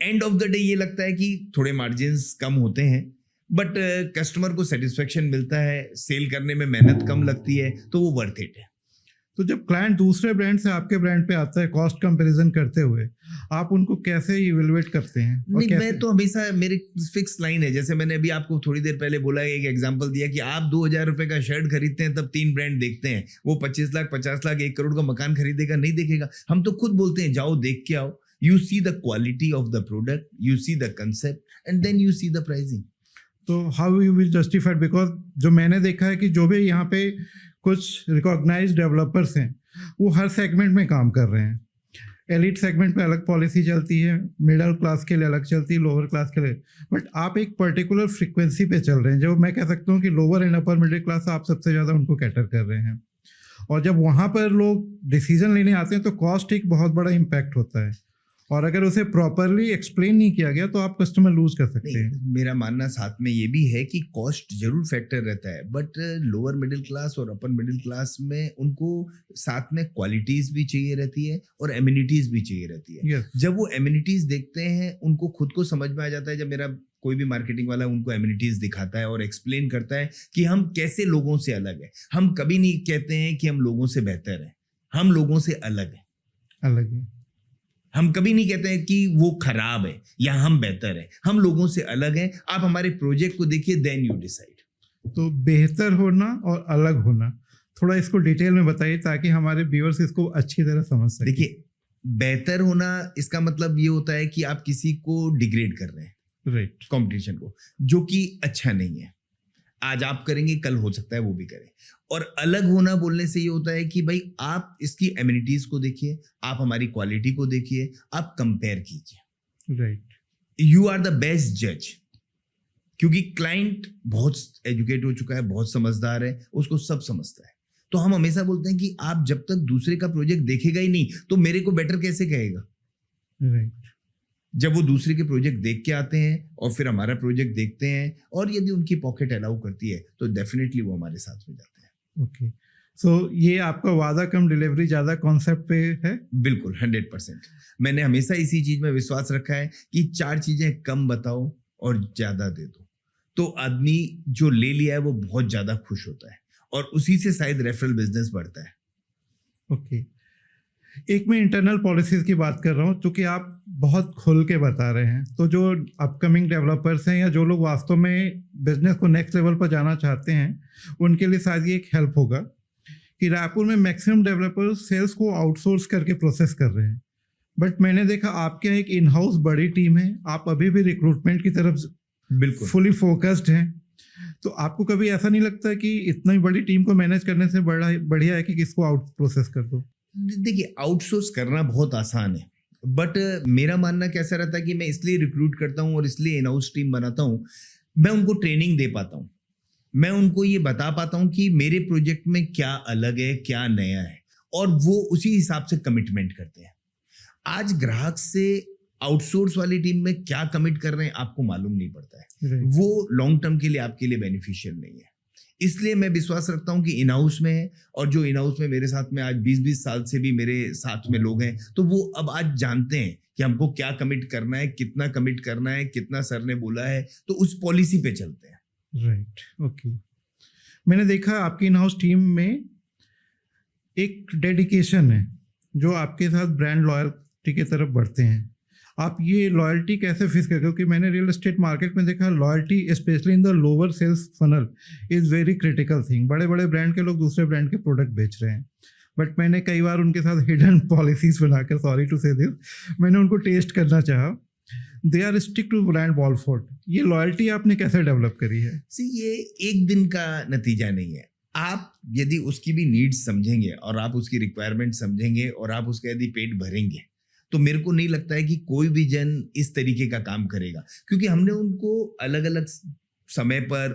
एंड ऑफ द डे ये लगता है कि थोड़े मार्जिन्स कम होते हैं, बट कस्टमर को सेटिस्फेक्शन मिलता है, सेल करने में मेहनत कम लगती है, तो वो वर्थ इट है। तो जब क्लाइंट दूसरे ब्रांड से आपके ब्रांड पे आता है कॉस्ट कंपैरिजन करते हुए, आप उनको कैसे इवेलुएट करते हैं? नहीं, मैं तो हमेशा, मेरी फिक्स लाइन है, जैसे मैंने अभी आपको थोड़ी देर पहले बोला, एक एग्जांपल दिया कि आप 2,000 रुपए का शर्ट खरीदते हैं तब 3 ब्रांड देखते हैं। वो 25 लाख, 50 लाख, 1 करोड़ का मकान खरीदेगा, नहीं देखेगा। हम तो खुद बोलते हैं जाओ देख के आओ, you see the quality of the product, you see the concept, and then you see the pricing. तो how you will justified? Because जो मैंने देखा है कि जो भी यहाँ पे कुछ रिकॉग्नाइज्ड डेवलपर्स हैं वो हर सेगमेंट में काम कर रहे हैं। एलिट सेगमेंट में अलग पॉलिसी चलती है, मिडिल क्लास के लिए अलग चलती है, लोअर क्लास के लिए, बट आप एक पर्टिकुलर फ्रीक्वेंसी पे चल रहे हैं, जो मैं कह सकता हूँ कि lower and upper middle class आप सबसे ज़्यादा उनको कैटर कर रहे हैं। और जब वहाँ पर लोग डिसीजन लेने आते हैं तो कॉस्ट एक बहुत बड़ा इम्पैक्ट होता है, और अगर उसे प्रॉपरली एक्सप्लेन नहीं किया गया तो आप कस्टमर लूज कर सकते हैं। मेरा मानना साथ में ये भी है कि कॉस्ट जरूर फैक्टर रहता है, बट लोअर मिडिल क्लास और अपर मिडिल क्लास में उनको साथ में क्वालिटीज भी चाहिए रहती है और एमिनिटीज भी चाहिए रहती है। Yes. जब वो एमिनिटीज देखते हैं, उनको खुद को समझ में आ जाता है। जब मेरा कोई भी मार्केटिंग वाला उनको एमिनिटीज दिखाता है और एक्सप्लेन करता है कि हम कैसे लोगों से अलग है। हम कभी नहीं कहते हैं कि हम लोगों से बेहतर हैं, हम लोगों से अलग हैं। अलग है। हम कभी नहीं कहते हैं कि वो खराब है या हम बेहतर है, हम लोगों से अलग हैं। आप हमारे प्रोजेक्ट को देखिए, देन यू डिसाइड। तो बेहतर होना और अलग होना, थोड़ा इसको डिटेल में बताइए ताकि हमारे व्यूअर्स इसको अच्छी तरह समझ सकें। देखिए, बेहतर होना इसका मतलब ये होता है कि आप किसी को डिग्रेड कर रहे हैं, राइट, कंपटीशन को, जो कि अच्छा नहीं है। आज आप करेंगे, कल हो सकता है वो भी करें। और अलग होना बोलने से ये होता है कि भाई आप इसकी एमिनिटीज को देखिए, आप हमारी क्वालिटी को देखिए, आप कंपेयर कीजिए। Right, you are the best जज, क्योंकि क्लाइंट बहुत एजुकेट हो चुका है, बहुत समझदार है, उसको सब समझता है। तो हम हमेशा बोलते हैं कि आप जब तक दूसरे का प्रोजेक्ट देखेगा ही नहीं तो मेरे को बेटर कैसे कहेगा। राइट। जब वो दूसरे के प्रोजेक्ट देख के आते हैं और फिर हमारा प्रोजेक्ट देखते हैं, और यदि उनकी पॉकेट अलाउ करती है तो डेफिनेटली वो हमारे साथ में जाते हैं। ओके, सो ये आपका वादा कम डिलीवरी ज़्यादा कॉन्सेप्ट पे है? बिल्कुल 100%। मैंने हमेशा इसी चीज में विश्वास रखा है कि 4 चीजें कम बताओ और ज्यादा दे दो, तो आदमी जो ले लिया है वो बहुत ज्यादा खुश होता है, और उसी से शायद रेफरल बिजनेस बढ़ता है। ओके, एक मैं इंटरनल पॉलिसीज की बात कर रहा हूँ, क्योंकि आप बहुत खुल के बता रहे हैं, तो जो अपकमिंग डेवलपर्स हैं या जो लोग वास्तव में बिजनेस को नेक्स्ट लेवल पर जाना चाहते हैं उनके लिए शायद ये एक हेल्प होगा कि रायपुर में मैक्सिमम डेवलपर्स सेल्स को आउटसोर्स करके प्रोसेस कर रहे हैं, बट मैंने देखा आपके यहाँ एक इन हाउस बड़ी टीम है, आप अभी भी रिक्रूटमेंट की तरफ बिल्कुल फुली फोकस्ड हैं, तो आपको कभी ऐसा नहीं लगता कि इतनी बड़ी टीम को मैनेज करने से बढ़िया है कि किसको आउट प्रोसेस कर दो? देखिए, आउटसोर्स करना बहुत आसान है, बट मेरा मानना कैसा रहता है कि मैं इसलिए रिक्रूट करता हूँ और इसलिए इन हाउस टीम बनाता हूँ, मैं उनको ट्रेनिंग दे पाता हूँ, मैं उनको ये बता पाता हूँ कि मेरे प्रोजेक्ट में क्या अलग है, क्या नया है, और वो उसी हिसाब से कमिटमेंट करते हैं। आज ग्राहक से आउटसोर्स वाली टीम में क्या कमिट कर रहे हैं आपको मालूम नहीं पड़ता है, Right. वो लॉन्ग टर्म के लिए आपके लिए बेनिफिशियल नहीं है। इसलिए मैं विश्वास रखता हूं कि इन हाउस में है, और जो इन हाउस में मेरे साथ में आज 20-20 साल से भी मेरे साथ में लोग हैं, तो वो अब आज जानते हैं कि हमको क्या कमिट करना है, कितना कमिट करना है, कितना सर ने बोला है, तो उस पॉलिसी पे चलते हैं। Right, okay. मैंने देखा आपकी इन हाउस टीम में एक डेडिकेशन है जो आपके साथ ब्रांड लॉयल्टी की तरफ बढ़ते हैं। आप ये लॉयल्टी कैसे फिक्स करते हो? क्योंकि मैंने रियल एस्टेट मार्केट में देखा loyalty specially in the lower sales funnel is very critical thing. बड़े बड़े ब्रांड के लोग दूसरे ब्रांड के प्रोडक्ट बेच रहे हैं, बट मैंने कई बार उनके साथ हिडन पॉलिसीज बनाकर, सॉरी टू से दिस, मैंने उनको टेस्ट करना चाहा। They are stick to brand Wallford. ये लॉयल्टी आपने कैसे डेवलप करी है? ये एक दिन का नतीजा नहीं है। आप यदि उसकी भी नीड्स समझेंगे और आप उसकी रिक्वायरमेंट समझेंगे और आप उसका यदि पेट भरेंगे, तो मेरे को नहीं लगता है कि कोई भी जन इस तरीके का काम करेगा, क्योंकि हमने उनको अलग अलग समय पर,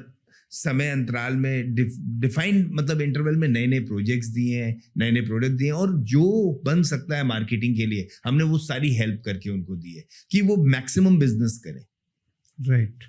समय अंतराल में, डिफाइंड मतलब इंटरवल में नए नए प्रोजेक्ट्स दिए हैं, नए नए प्रोडक्ट दिए हैं, और जो बन सकता है मार्केटिंग के लिए हमने वो सारी हेल्प करके उनको दी है कि वो मैक्सिमम बिजनेस करें। राइट।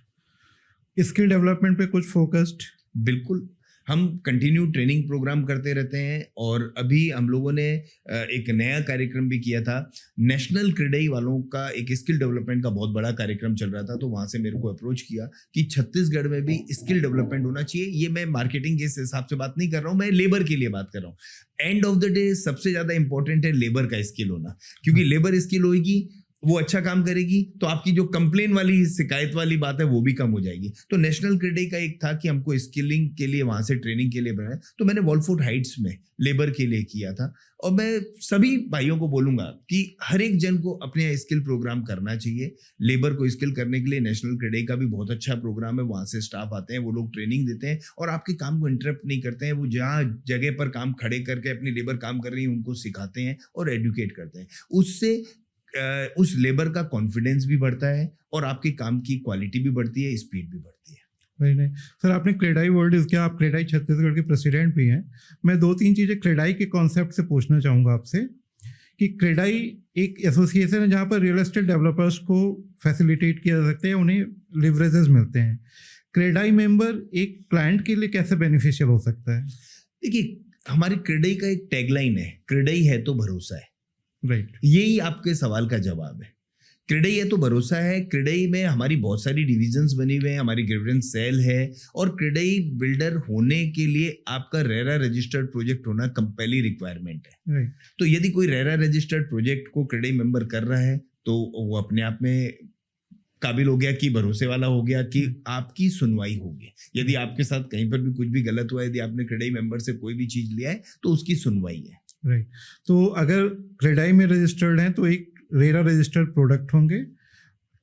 स्किल डेवलपमेंट पे कुछ फोकस्ड? बिल्कुल, हम कंटिन्यू ट्रेनिंग प्रोग्राम करते रहते हैं, और अभी हम लोगों ने एक नया कार्यक्रम भी किया था। नेशनल क्रेडाई वालों का एक स्किल डेवलपमेंट का बहुत बड़ा कार्यक्रम चल रहा था, तो वहां से मेरे को अप्रोच किया कि छत्तीसगढ़ में भी स्किल डेवलपमेंट होना चाहिए। ये मैं मार्केटिंग के हिसाब से बात नहीं कर रहा हूँ, मैं लेबर के लिए बात कर रहा हूँ। एंड ऑफ द डे सबसे ज्यादा इंपॉर्टेंट है लेबर का स्किल होना, क्योंकि लेबर स्किल होगी, वो अच्छा काम करेगी, तो आपकी जो कंप्लेन वाली, शिकायत वाली बात है, वो भी कम हो जाएगी। तो नेशनल क्रेडाई का एक था कि हमको स्किलिंग के लिए वहां से ट्रेनिंग के लिए बनाया, तो मैंने वॉलफोर्ड हाइट्स में लेबर के लिए किया था। और मैं सभी भाइयों को बोलूंगा कि हर एक जन को अपने स्किल प्रोग्राम करना चाहिए। लेबर को स्किल करने के लिए नेशनल क्रेडाई का भी बहुत अच्छा प्रोग्राम है, वहां से स्टाफ आते हैं, वो लोग ट्रेनिंग देते हैं और आपके काम को इंटरप्ट नहीं करते हैं। वो जहाँ जगह पर काम खड़े करके अपनी लेबर काम कर रही है उनको सिखाते हैं और एडुकेट करते हैं। उससे उस लेबर का कॉन्फिडेंस भी बढ़ता है और आपके काम की क्वालिटी भी बढ़ती है, स्पीड भी बढ़ती है। वही नहीं सर, आपने क्रेडाई वर्ल्ड यूज़ किया, आप क्रेडाई छत्तीसगढ़ के प्रेसिडेंट भी हैं। मैं 2-3 चीज़ें क्रेडाई के कॉन्सेप्ट से पूछना चाहूँगा आपसे कि क्रेडाई एक एसोसिएशन है जहाँ पर रियल एस्टेट डेवलपर्स को फैसिलिटेट किया जा सकता है, उन्हें लिवरेजेस मिलते हैं। क्रेडाई मेंबर एक क्लाइंट के लिए कैसे बेनिफिशियल हो सकता है? देखिए, हमारी क्रेडाई का एक टैगलाइन है, क्रेडाई है तो भरोसा है। राइट, यही आपके सवाल का जवाब है। क्रेडाई है तो भरोसा है। क्रेडाई में हमारी बहुत सारी डिविजन्स बनी हुए हैं, हमारी ग्रीवेंस सेल है, और क्रेडाई बिल्डर होने के लिए आपका रेरा रजिस्टर्ड प्रोजेक्ट होना कंपेलिंग रिक्वायरमेंट है। राइट। तो यदि कोई रेरा रजिस्टर्ड प्रोजेक्ट को क्रेडाई मेंबर कर रहा है तो वो अपने आप में काबिल हो गया, कि भरोसे वाला हो गया, कि आपकी सुनवाई होगी। यदि आपके साथ कहीं पर भी कुछ भी गलत हुआ है, यदि आपने क्रेडाई मेंबर से कोई भी चीज लिया है, तो उसकी सुनवाई है। राइट। तो अगर क्रेडाई में रजिस्टर्ड हैं तो एक रेरा रजिस्टर्ड प्रोडक्ट होंगे,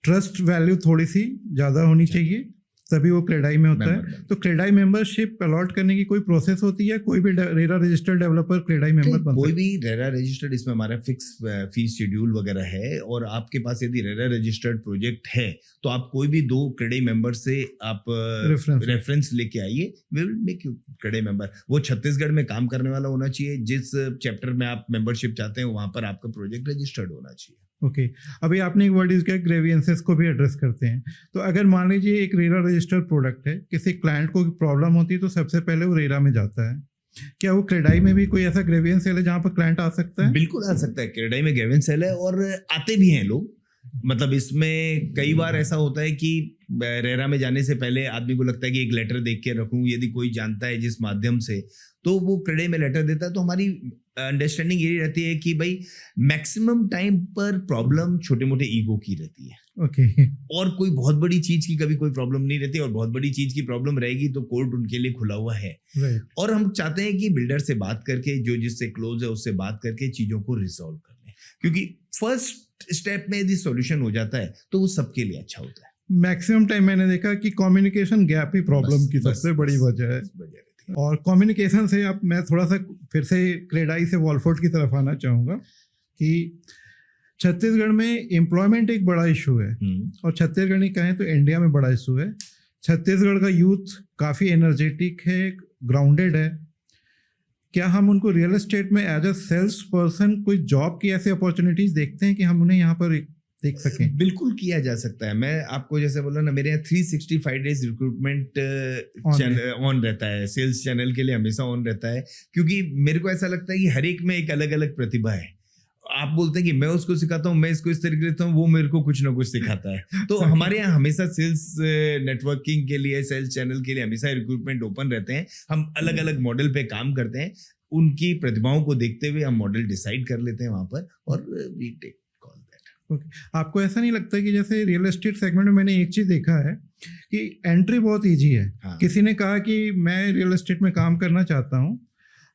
ट्रस्ट वैल्यू थोड़ी सी ज़्यादा होनी चाहिए, तभी वो क्रेडाई में होता है। तो क्रेडाई मेंबरशिप अलॉट करने की कोई प्रोसेस होती है? कोई भी RERA registered developer CREDAI member बन कोई भी रेरा रजिस्टर्ड, इसमें हमारा फिक्स फीस शेड्यूल वगैरह है, और आपके पास यदि रेरा रजिस्टर्ड प्रोजेक्ट है तो आप कोई भी 2 क्रेडाई मेंबर से आप रेफरेंस लेके आइए, we will make you CREDAI member. वो छत्तीसगढ़ में काम करने वाला होना चाहिए, जिस चैप्टर में आप मेंबरशिप चाहते हैं वहां पर आपका प्रोजेक्ट रजिस्टर्ड होना चाहिए। ओके, अभी आपने एक वर्ड यूज किया, ग्रेवियंसेस को भी एड्रेस करते हैं। तो अगर मान लीजिए एक रेरा रजिस्टर्ड प्रोडक्ट है, किसी क्लाइंट को प्रॉब्लम होती है तो सबसे पहले वो रेरा में जाता है। क्या वो क्रेडाई में भी कोई ऐसा ग्रेवियंस सेल है जहाँ पर क्लाइंट आ सकता है? बिल्कुल आ सकता है, क्रेडाई में ग्रेवियंस सेल है, और आते भी हैं लोग। मतलब इसमें कई बार ऐसा होता है कि रेरा में जाने से पहले आदमी को लगता है कि एक लेटर देख के रखूं, यदि कोई जानता है जिस माध्यम से, तो वो क्रेडाई में लेटर देता है। तो हमारी अंडरस्टैंडिंग यही रहती है कि भाई मैक्सिमम टाइम पर प्रॉब्लम छोटे मोटे ईगो की रहती है। ओके। और कोई बहुत बड़ी चीज की कभी कोई प्रॉब्लम नहीं रहती, और बहुत बड़ी चीज की प्रॉब्लम रहेगी तो कोर्ट उनके लिए खुला हुआ है। राइट। और हम चाहते हैं कि बिल्डर से बात करके, जो जिससे क्लोज है उससे बात करके चीजों को रिजॉल्व कर लें। क्योंकि फर्स्ट स्टेप में यदि सॉल्यूशन हो जाता है तो वो सबके लिए अच्छा होता है। मैक्सिमम टाइम मैंने देखा कि कम्युनिकेशन गैप ही प्रॉब्लम की सबसे बड़ी वजह है। और कम्युनिकेशन से अब मैं थोड़ा सा फिर से क्रेडाई से वॉलफोर्ड की तरफ आना चाहूँगा कि छत्तीसगढ़ में एम्प्लॉयमेंट एक बड़ा इशू है, और छत्तीसगढ़ नहीं कहें तो इंडिया में बड़ा इशू है। छत्तीसगढ़ का यूथ काफ़ी एनर्जेटिक है, ग्राउंडेड है। क्या हम उनको रियल एस्टेट में एज अ सेल्स पर्सन कोई जॉब की ऐसी अपॉर्चुनिटीज देखते हैं कि हम उन्हें यहाँ पर देख सकें? बिल्कुल किया जा सकता है। मैं आपको जैसे बोला ना, मेरे यहाँ 365 डेज रिक्रूटमेंट ऑन रहता है, सेल्स चैनल के लिए हमेशा ऑन रहता है, क्योंकि मेरे को ऐसा लगता है कि हर एक में एक अलग अलग प्रतिभा है। आप बोलते हैं कि मैं उसको सिखाता हूँ, मैं इसको इस तरीके से, वो मेरे को कुछ ना कुछ सिखाता है। तो हमारे यहाँ हमेशा सेल्स नेटवर्किंग के लिए, सेल्स चैनल के लिए हमेशा रिक्रूटमेंट ओपन रहते हैं। हम अलग अलग मॉडल पे काम करते हैं, उनकी प्रतिभाओं को देखते हुए हम मॉडल डिसाइड कर लेते हैं वहां पर, और we take call that. Okay, आपको ऐसा नहीं लगता कि जैसे रियल एस्टेट सेगमेंट में मैंने एक चीज़ देखा है कि एंट्री बहुत ईजी है। हाँ। किसी ने कहा कि मैं रियल एस्टेट में काम करना चाहता हूँ,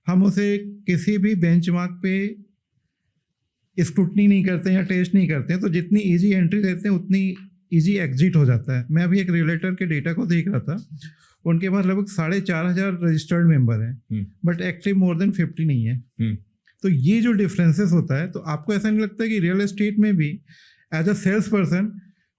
हम उसे किसी भी बेंचमार्क पे स्क्रूटनी नहीं करते हैं या टेस्ट नहीं करते हैं, तो जितनी इजी एंट्री देते हैं उतनी इजी एग्जिट हो जाता है। मैं अभी एक रिलेटर के डेटा को देख रहा था, उनके पास लगभग 4,500 रजिस्टर्ड मेंबर हैं, बट एक्टिव मोर देन 50 नहीं है। तो ये जो डिफरेंसेस होता है, तो आपको ऐसा नहीं लगता कि रियल एस्टेट में भी एज अ सेल्स पर्सन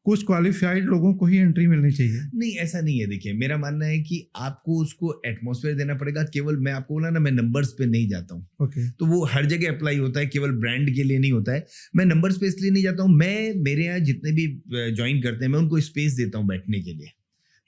कुछ क्वालिफाइड लोगों को ही एंट्री मिलनी चाहिए? नहीं, ऐसा नहीं है। देखिए, मेरा मानना है कि आपको उसको एटमॉस्फेयर देना पड़ेगा। केवल मैं आपको बोला ना, मैं नंबर्स पे नहीं जाता हूँ। ओके। तो वो हर जगह अप्लाई होता है, केवल ब्रांड के लिए नहीं होता है। मैं नंबर्स पे इसलिए नहीं जाता हूँ, मैं मेरे यहाँ जितने भी ज्वाइन करते हैं, मैं उनको स्पेस देता हूँ बैठने के लिए।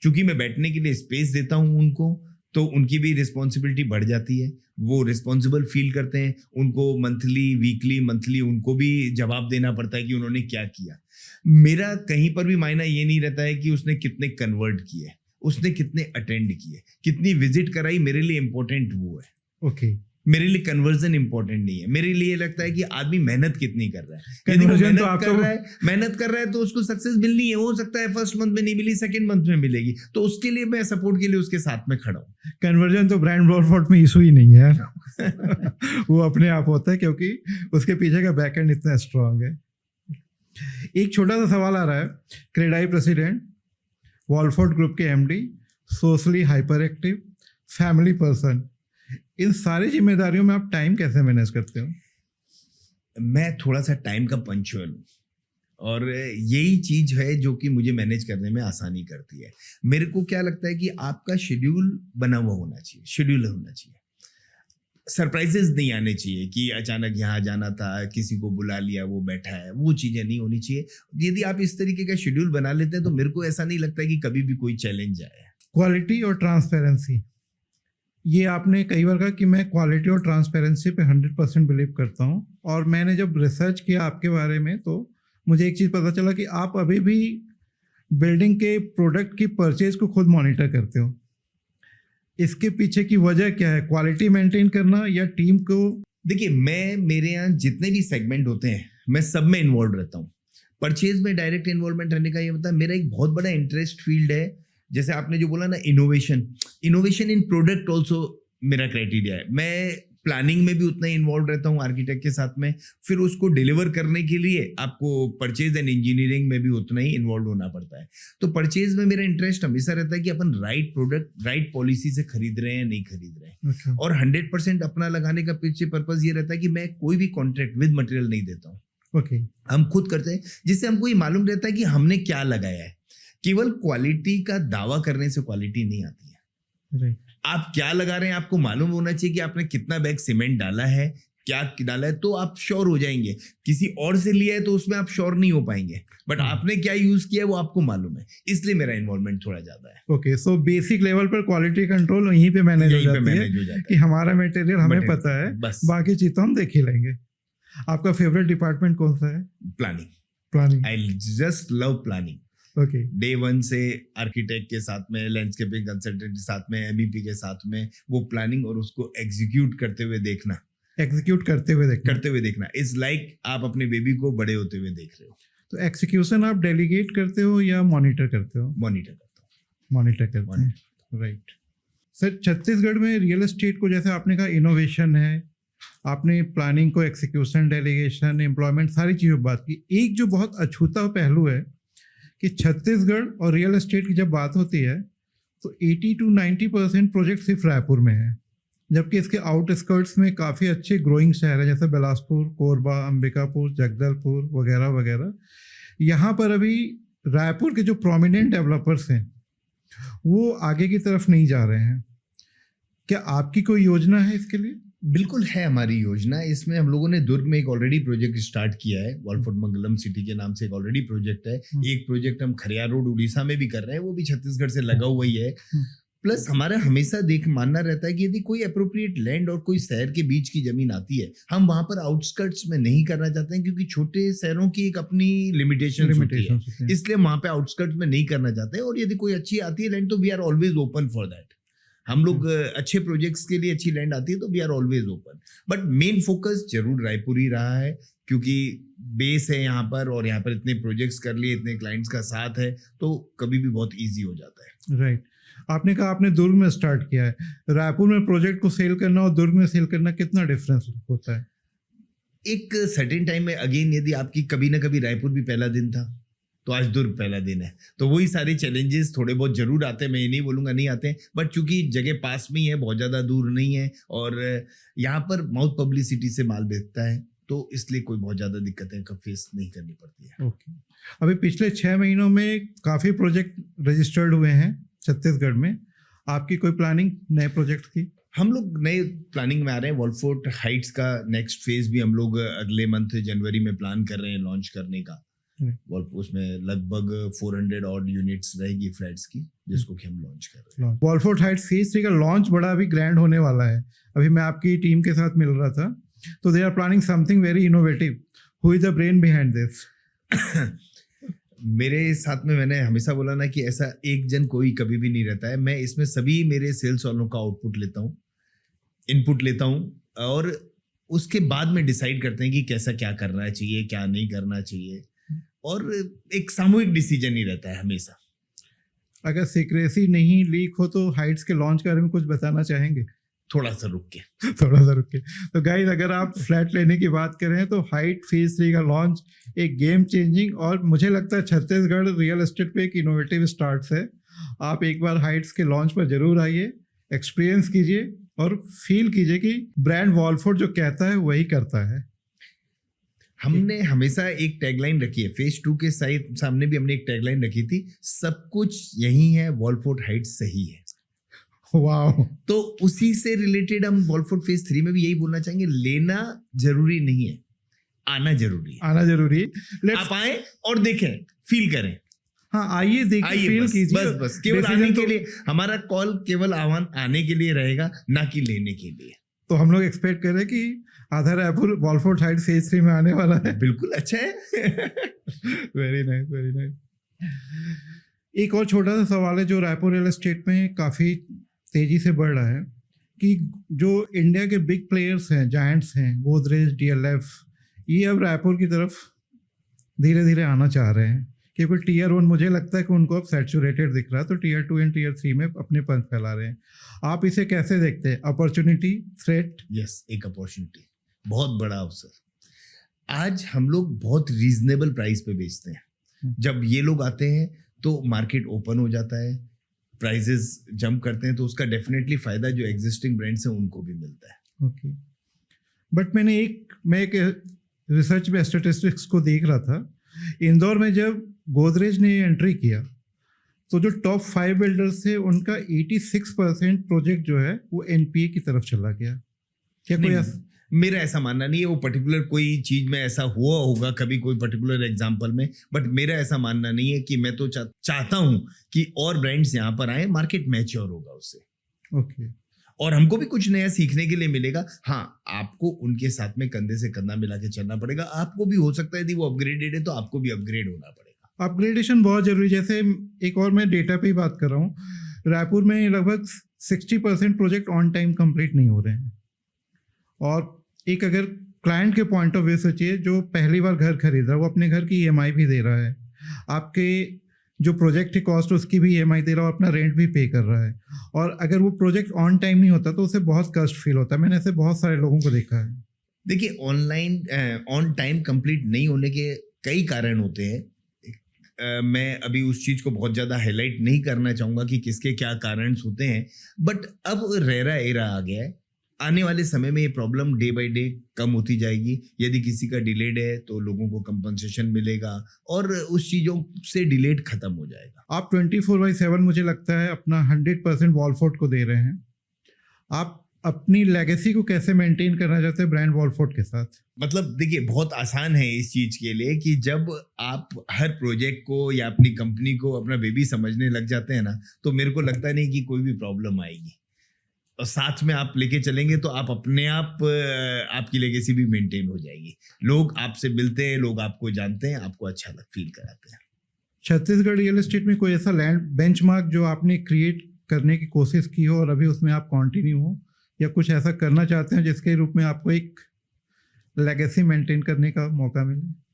चूंकि मैं बैठने के लिए स्पेस देता हूँ उनको, तो उनकी भी रिस्पॉन्सिबिलिटी बढ़ जाती है, वो रिस्पॉन्सिबल फील करते हैं। उनको मंथली उनको भी जवाब देना पड़ता है कि उन्होंने क्या किया। मेरा कहीं पर भी मायना ये नहीं रहता है कि उसने कितने कन्वर्ट किए, उसने कितने अटेंड किए, कितनी विजिट कराई। मेरे लिए इंपॉर्टेंट वो है। ओके। मेरे लिए कन्वर्जन इंपॉर्टेंट नहीं है। मेरे लिए लगता है कि आदमी मेहनत कितनी कर रहा है। यदि वो Conversion तो मेहनत कर रहा है तो उसको सक्सेस मिलनी है। हो सकता है फर्स्ट मंथ में नहीं मिली, सेकंड मंथ में मिलेगी, तो उसके लिए मैं सपोर्ट के लिए उसके साथ में खड़ा हूँ। कन्वर्जन तो ब्रांड वॉलफोर्ड में इशू ही नहीं है वो अपने आप होता है, क्योंकि उसके पीछे का बैकएंड इतना स्ट्रांग है। एक छोटा सा सवाल आ रहा है, क्रेडाई प्रेसिडेंट, वॉलफोर्ड ग्रुप के MD, socially hyperactive, family person, इन सारी जिम्मेदारियों में आप टाइम कैसे मैनेज करते हो? मैं थोड़ा सा टाइम का पंचुअल हूँ, और यही चीज है जो कि मुझे मैनेज करने में आसानी करती है। मेरे को क्या लगता है कि आपका शेड्यूल बना हुआ होना चाहिए, शेड्यूल होना चाहिए। सरप्राइजेस नहीं आने चाहिए कि अचानक यहाँ जाना था, किसी को बुला लिया, वो बैठा है, वो चीजें नहीं होनी चाहिए। यदि आप इस तरीके का शेड्यूल बना लेते हैं तो मेरे को ऐसा नहीं लगता कि कभी भी कोई चैलेंज आए। क्वालिटी और ट्रांसपेरेंसी, ये आपने कई बार कहा कि मैं क्वालिटी और ट्रांसपेरेंसी पे 100% बिलीव करता हूँ, और मैंने जब रिसर्च किया आपके बारे में तो मुझे एक चीज़ पता चला कि आप अभी भी बिल्डिंग के प्रोडक्ट की परचेज को खुद मॉनिटर करते हो। इसके पीछे की वजह क्या है? क्वालिटी मेंटेन करना या टीम को? देखिए, मेरे यहाँ जितने भी सेगमेंट होते हैं, मैं सब में इन्वॉल्व रहता हूँ। परचेज में डायरेक्ट इन्वॉल्वमेंट रहने का ये होता है, मेरा एक बहुत बड़ा इंटरेस्ट फील्ड है। जैसे आपने जो बोला ना, इनोवेशन इन प्रोडक्ट ऑल्सो मेरा क्राइटेरिया है। मैं प्लानिंग में भी उतना ही इन्वॉल्व रहता हूँ आर्किटेक्ट के साथ में। फिर उसको डिलीवर करने के लिए आपको परचेज एंड इंजीनियरिंग में भी उतना ही इन्वॉल्व होना पड़ता है। तो परचेज में मेरा इंटरेस्ट हमेशा रहता है कि अपन राइट प्रोडक्ट राइट पॉलिसी से खरीद रहे हैं, नहीं खरीद रहे हैं। Okay. और 100% अपना लगाने का पीछे पर्पज ये रहता है कि मैं कोई भी कॉन्ट्रैक्ट विद मटेरियल नहीं देता हूँ। Okay. हम खुद करते हैं, जिससे हमको ये मालूम रहता है कि हमने क्या लगाया है। केवल क्वालिटी का दावा करने से क्वालिटी नहीं आती है। Right. आप क्या लगा रहे हैं आपको मालूम होना चाहिए कि आपने कितना बैग सीमेंट डाला है, क्या डाला है, तो आप श्योर हो जाएंगे। किसी और से लिया है तो उसमें आप श्योर नहीं हो पाएंगे, बट आपने क्या यूज किया है वो आपको मालूम है। इसलिए मेरा इन्वॉल्वमेंट थोड़ा ज्यादा है। ओके, सो बेसिक लेवल पर क्वालिटी कंट्रोल वहीं पे मैनेज हो जाती है कि हमारा मटेरियल हमें पता है, बस बाकी चीज तो हम देख ही लेंगे। आपका फेवरेट डिपार्टमेंट कौन सा है? Planning. I just love planning. Okay. Day one से आर्किटेक्ट के साथ में, लैंडस्केपिंग कंसल्टेंट के साथ में, एमईपी के साथ में, वो प्लानिंग और उसको एग्जीक्यूट करते हुए देखना इज लाइक आप अपने बेबी को बड़े होते हुए देख रहे हो। तो एक्सिक्यूशन आप डेलीगेट करते हो या मॉनिटर करते हो? मॉनिटर करते हैं। राइट सर, छत्तीसगढ़ में रियल एस्टेट को, जैसे आपने कहा, इनोवेशन है, आपने प्लानिंग को एक्सिक्यूशन, डेलीगेशन, एम्प्लॉयमेंट सारी चीज़ों पर बात की। एक जो बहुत अछूता पहलू है कि छत्तीसगढ़ और रियल एस्टेट की जब बात होती है तो 80 to 90% प्रोजेक्ट सिर्फ रायपुर में है, जबकि इसके आउटस्कर्ट्स में काफ़ी अच्छे ग्रोइंग शहर हैं जैसे बिलासपुर, कोरबा, अंबिकापुर, जगदलपुर वगैरह वगैरह। यहाँ पर अभी रायपुर के जो प्रोमिनेंट डेवलपर्स हैं वो आगे की तरफ नहीं जा रहे हैं। क्या आपकी कोई योजना है इसके लिए? बिल्कुल है हमारी योजना। इसमें हम लोगों ने दुर्ग में एक ऑलरेडी प्रोजेक्ट स्टार्ट किया है, वॉलफोर्ड मंगलम सिटी के नाम से एक ऑलरेडी प्रोजेक्ट है। एक प्रोजेक्ट हम खरियार रोड उड़ीसा में भी कर रहे हैं, वो भी छत्तीसगढ़ से लगा हुआ ही है। प्लस हमारा हमेशा मानना रहता है कि यदि कोई अप्रोप्रिएट लैंड और कोई शहर के बीच की जमीन आती है, हम वहां पर आउटस्कर्ट्स में नहीं करना चाहते हैं, क्योंकि छोटे शहरों की एक अपनी लिमिटेशन होती है, इसलिए वहां पे आउटस्कर्ट्स में नहीं करना चाहते हैं। और यदि कोई अच्छी आती है लैंड तो we are always open for that. हम लोग अच्छे प्रोजेक्ट्स के लिए अच्छी लैंड आती है तो we are always open. But main focus जरूर रायपुर ही रहा है, क्योंकि बेस है यहाँ पर, और यहाँ पर इतने प्रोजेक्ट्स कर लिए, इतने क्लाइंट्स का साथ है, तो कभी भी बहुत ईजी हो जाता है। राइट। आपने कहा आपने दुर्ग में स्टार्ट किया है। रायपुर में प्रोजेक्ट को सेल करना और दुर्ग में सेल करना कितना डिफरेंस होता है? एक सर्टेन टाइम में अगेन यदि आपकी कभी ना कभी रायपुर भी पहला दिन था तो आज दुर्ग पहला दिन है, तो वही सारे चैलेंजेस थोड़े बहुत जरूर आते हैं। मैं ये नहीं बोलूंगा नहीं आते हैं, बट चूंकि जगह पास में ही है, बहुत ज़्यादा दूर नहीं है, और यहाँ पर माउथ पब्लिसिटी से माल बेचता है, तो इसलिए कोई बहुत ज़्यादा दिक्कतें का फेस नहीं करनी पड़ती है। ओके। अभी पिछले 6 महीनों में काफ़ी प्रोजेक्ट रजिस्टर्ड हुए हैं छत्तीसगढ़ में। आपकी कोई प्लानिंग नए प्रोजेक्ट की? हम लोग नए प्लानिंग में आ रहे हैं। वॉलफोर्ट हाइट्स का नेक्स्ट फेज भी हम लोग अगले मंथ जनवरी में प्लान कर रहे हैं लॉन्च करने का। उसमें लगभग 400 ऑड यूनिट्स रहेगी फ्लैट्स की, जिसको कि हम लॉन्च कर रहे हैं। वॉलफोर्ट हाइट्स फेज 3 का लॉन्च बड़ा अभी ग्रैंड होने वाला है। अभी मैं आपकी टीम के साथ मिल रहा था, तो they are planning something very innovative. Who is the brain behind this? मेरे साथ में मैंने हमेशा बोला ना कि ऐसा एक जन कोई कभी भी नहीं रहता है। मैं इसमें सभी मेरे सेल्स वालों का आउटपुट लेता हूँ, इनपुट लेता हूँ, और उसके बाद में डिसाइड करते हैं कि कैसा क्या करना चाहिए, क्या नहीं करना चाहिए, और एक सामूहिक डिसीजन ही रहता है हमेशा। अगर सीक्रेसी नहीं लीक हो तो हाइट्स के लॉन्च के बारे में कुछ बताना चाहेंगे? थोड़ा सा रुक के तो गाइस, अगर आप फ्लैट लेने की बात करें तो हाइट फेज 3 का लॉन्च एक गेम चेंजिंग, और मुझे लगता है छत्तीसगढ़ रियल एस्टेट पे एक इनोवेटिव स्टार्ट है। आप एक बार हाइट्स के लॉन्च पर जरूर आइए, एक्सपीरियंस कीजिए और फील कीजिए कि ब्रांड वॉलफोर्ड जो कहता है वही करता है। हमने हमेशा एक टैगलाइन रखी है, फेज 2 के सामने भी हमने एक टैगलाइन रखी थी, सब कुछ यही है, वॉलफोर्ड हाइट्स सही है। वाह। तो उसी से रिलेटेड हम वॉलफोर्ड फेज 3 में भी यही बोलना चाहेंगे, लेना जरूरी नहीं है, आना जरूरी है। आना जरूरी है। आप आए और देखें, फील करें। हाँ, आइए, देखिए, फील कीजिए। बस केवल आने के लिए हमारा कॉल केवल आह्वान आने के लिए रहेगा, ना कि लेने के लिए। तो हम लोग एक्सपेक्ट करें कि आधा रायपुर वॉलफोर्ड हाइट फेज 3 में आने वाला है। बिल्कुल, अच्छा है। Very nice, very nice. एक और छोटा सा सवाल है जो रायपुर रियल एस्टेट में काफ़ी तेजी से बढ़ रहा है, कि जो इंडिया के बिग प्लेयर्स हैं, जायंट्स हैं, गोदरेज, डीएलएफ, ये अब रायपुर की तरफ धीरे धीरे आना चाह रहे हैं, क्योंकि टीयर 1 मुझे लगता है कि उनको अब सैचुरेटेड दिख रहा है, तो टीयर 2 एंड टीयर 3 में अपने पंख फैला रहे हैं। आप इसे कैसे देखते हैं? Opportunity, threat? यस, एक अपॉर्चुनिटी, बहुत बड़ा अवसर। आज हम लोग बहुत रीजनेबल प्राइस पे बेचते हैं। जब ये लोग आते हैं तो मार्केट ओपन हो जाता है, प्राइजेस जंप करते हैं, तो उसका डेफिनेटली फायदा जो एग्जिस्टिंग ब्रांड्स हैं उनको भी मिलता है। ओके। बट मैं एक रिसर्च में स्टैटिस्टिक्स को देख रहा था, इंदौर में जब गोदरेज ने एंट्री किया तो जो टॉप 5 बिल्डर्स थे उनका 86% प्रोजेक्ट जो है वो एनपीए की तरफ चला गया। क्या कोई मेरा ऐसा मानना नहीं है, वो पर्टिकुलर कोई चीज में ऐसा हुआ होगा कभी कोई पर्टिकुलर एग्जांपल में, बट मेरा ऐसा मानना नहीं है। कि मैं तो चाहता हूं कि और ब्रांड्स यहाँ पर आए, मार्केट मैच्योर होगा उससे। ओके। और हमको भी कुछ नया सीखने के लिए मिलेगा। हाँ, आपको उनके साथ में कंधे से कंधा मिला के चलना पड़ेगा। आपको भी हो सकता है यदि वो अपग्रेडेड है तो आपको भी अपग्रेड होना पड़ेगा। अपग्रेडेशन बहुत जरूरी। जैसे एक और मैं डेटा पे ही बात कर रहा हूँ, रायपुर में लगभग 60% प्रोजेक्ट ऑन टाइम कंप्लीट नहीं हो रहे हैं। और एक अगर क्लाइंट के पॉइंट ऑफ व्यू सोचिए, जो पहली बार घर खरीद रहा है वो अपने घर की ईएमआई भी दे रहा है, आपके जो प्रोजेक्ट की कॉस्ट उसकी भी ईएमआई दे रहा है और अपना रेंट भी पे कर रहा है। और अगर वो प्रोजेक्ट ऑन टाइम नहीं होता तो उसे बहुत कष्ट फील होता है। मैंने ऐसे बहुत सारे लोगों को देखा है। देखिए, ऑन टाइम कंप्लीट नहीं होने के कई कारण होते हैं। मैं अभी उस चीज को बहुत ज्यादा हाईलाइट नहीं करना चाहूंगा कि किसके क्या कारण होते हैं, बट अब रेरा एरा आ गया है। आने वाले समय में ये प्रॉब्लम डे बाय डे कम होती जाएगी। यदि किसी का डिलेड है तो लोगों को कंपनसेशन मिलेगा और उस चीजों से डिलेड खत्म हो जाएगा। आप 24/7 मुझे लगता है अपना 100% वॉलफोर्ड को दे रहे हैं। आप अपनी लेगेसी को कैसे मेंटेन करना चाहते हैं ब्रांड वॉलफोर्ड के साथ? मतलब देखिए, बहुत आसान है इस चीज के लिए कि जब आप हर प्रोजेक्ट को या अपनी कंपनी को अपना बेबी समझने लग जाते हैं ना, तो मेरे को लगता नहीं कि कोई भी प्रॉब्लम आएगी। और साथ में आप लेके चलेंगे तो आप अपने आप आपकी लेगेसी भी मेंटेन हो जाएगी। लोग आपसे मिलते हैं, लोग आपको जानते हैं, आपको अच्छा फील कराते हैं। छत्तीसगढ़ रियल एस्टेट में कोई ऐसा लैंड बेंचमार्क जो आपने क्रिएट करने की कोशिश की हो और अभी उसमें आप कंटिन्यू हो, या कुछ ऐसा करना चाहते हैं जिसके रूप में आपको एक लेगेसी मेंटेन करने का मौका मिले?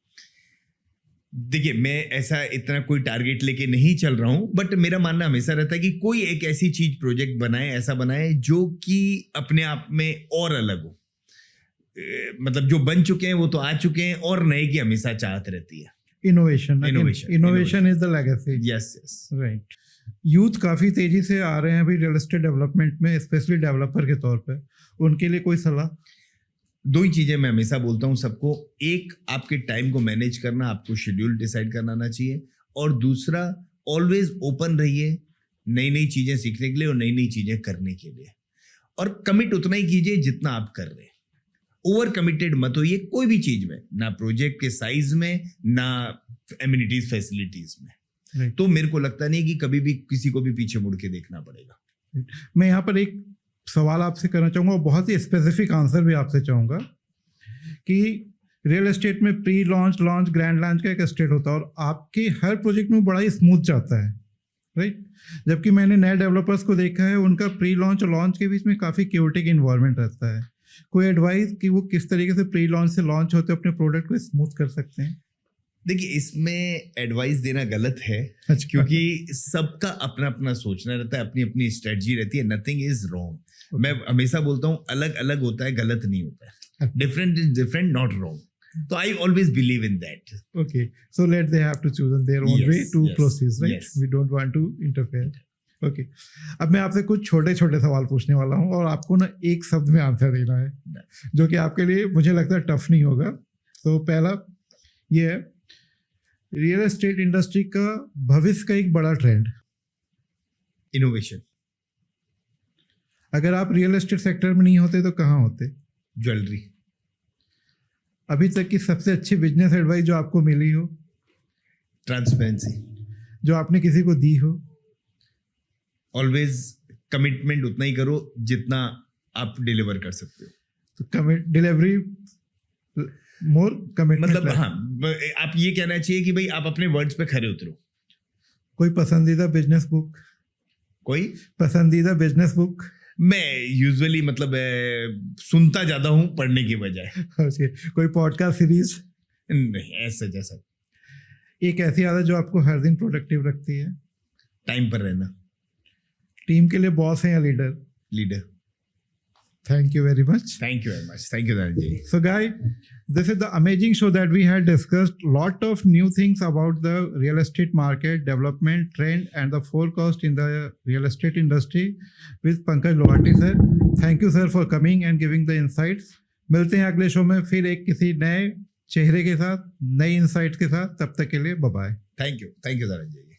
देखिए, मैं ऐसा इतना कोई टारगेट लेके नहीं चल रहा हूं, बट मेरा मानना हमेशा रहता है कि कोई एक ऐसी चीज प्रोजेक्ट बनाए, ऐसा बनाए जो कि अपने आप में और अलग हो। मतलब जो बन चुके हैं वो तो आ चुके हैं, और नए की हमेशा चाहत रहती है। Innovation is the legacy. Yes, right. Youth काफी तेजी से आ रहे हैं अभी रियल एस्टेट डेवलपमेंट में, स्पेशली डेवलपर के तौर पे। उनके लिए कोई सलाह? दो ही चीजें मैं हमेशा बोलता हूँ सबको। एक, आपके टाइम को मैनेज करना, आपको शेड्यूल डिसाइड करना आना चाहिए। और दूसरा, ऑलवेज ओपन रहिए नई नई चीजें सीखने के लिए और नई नई चीजें करने के लिए। और कमिट उतना ही कीजिए जितना आप कर रहे हैं। ओवर कमिटेड मत होइए कोई भी चीज में, ना प्रोजेक्ट के साइज में, ना एमिनिटीज फैसिलिटीज में। Right. तो मेरे को लगता नहीं कि कभी भी किसी को भी पीछे मुड़ के देखना पड़ेगा। मैं यहाँ पर एक सवाल आपसे करना चाहूँगा और बहुत ही स्पेसिफिक आंसर भी आपसे चाहूँगा कि रियल एस्टेट में pre launch, launch, grand launch का एक स्टेट होता है और आपके हर प्रोजेक्ट में बड़ा ही स्मूथ जाता है, राइट? जबकि मैंने नए डेवलपर्स को देखा है, उनका प्री लॉन्च और लॉन्च के बीच में काफ़ी क्योटिक इन्वायरमेंट रहता है। कोई एडवाइस कि वो किस तरीके से प्री लॉन्च से लॉन्च होते अपने प्रोडक्ट को स्मूथ कर सकते हैं? देखिए, इसमें एडवाइस देना गलत है। अच्छा। क्योंकि सबका अपना अपना सोचना रहता है, अपनी अपनी स्ट्रेटजी रहती है। Nothing is wrong. मैं हमेशा बोलता हूँ, अलग अलग होता है, गलत नहीं होता है। Different is different, not wrong. तो I always believe in that. Okay, so they have to choose in their own Yes, way to yes, proceed, right? yes. We don't want to interfere. Okay. अब मैं आपसे कुछ छोटे छोटे सवाल पूछने वाला हूँ और आपको ना एक शब्द में आंसर देना है, जो कि आपके लिए मुझे लगता है टफ नहीं होगा। तो पहला ये है, रियल एस्टेट इंडस्ट्री का भविष्य का एक बड़ा ट्रेंड। इनोवेशन। अगर आप रियल एस्टेट सेक्टर में नहीं होते तो कहाँ होते? ज्वेलरी। अभी तक की सबसे अच्छी बिजनेस एडवाइस जो आपको मिली हो? ट्रांसपेरेंसी। जो आपने किसी को दी हो? ऑलवेज कमिटमेंट उतना ही करो जितना आप डिलीवर कर सकते हो। तो डिलीवरी मोर कमिटमेंट। मतलब हाँ, आप ये कहना चाहिए कि भाई आप अपने वर्ड्स पे खरे उतरो। कोई पसंदीदा बिजनेस बुक? कोई पसंदीदा बिजनेस बुक? मैं यूजुअली मतलब सुनता ज्यादा हूँ पढ़ने की बजाय। कोई पॉडकास्ट सीरीज? नहीं, ऐसा जैसा। एक ऐसी आदत जो आपको हर दिन प्रोडक्टिव रखती है? टाइम पर रहना। टीम के लिए बॉस है या leader? Leader. Thank you very much. Thank you very much. Thank you, Dhananjay. So, guys, this is the amazing show that we had discussed lot of new things about the real estate market, development, trend, and the forecast in the real estate industry with Pankaj Lohati sir. Thank you, sir, for coming and giving the insights. मिलते हैं अगले show में फिर एक किसी नए चेहरे के साथ, नई इंसाइट्स के साथ। तब तक के लिए bye bye. Thank you, Dhananjay.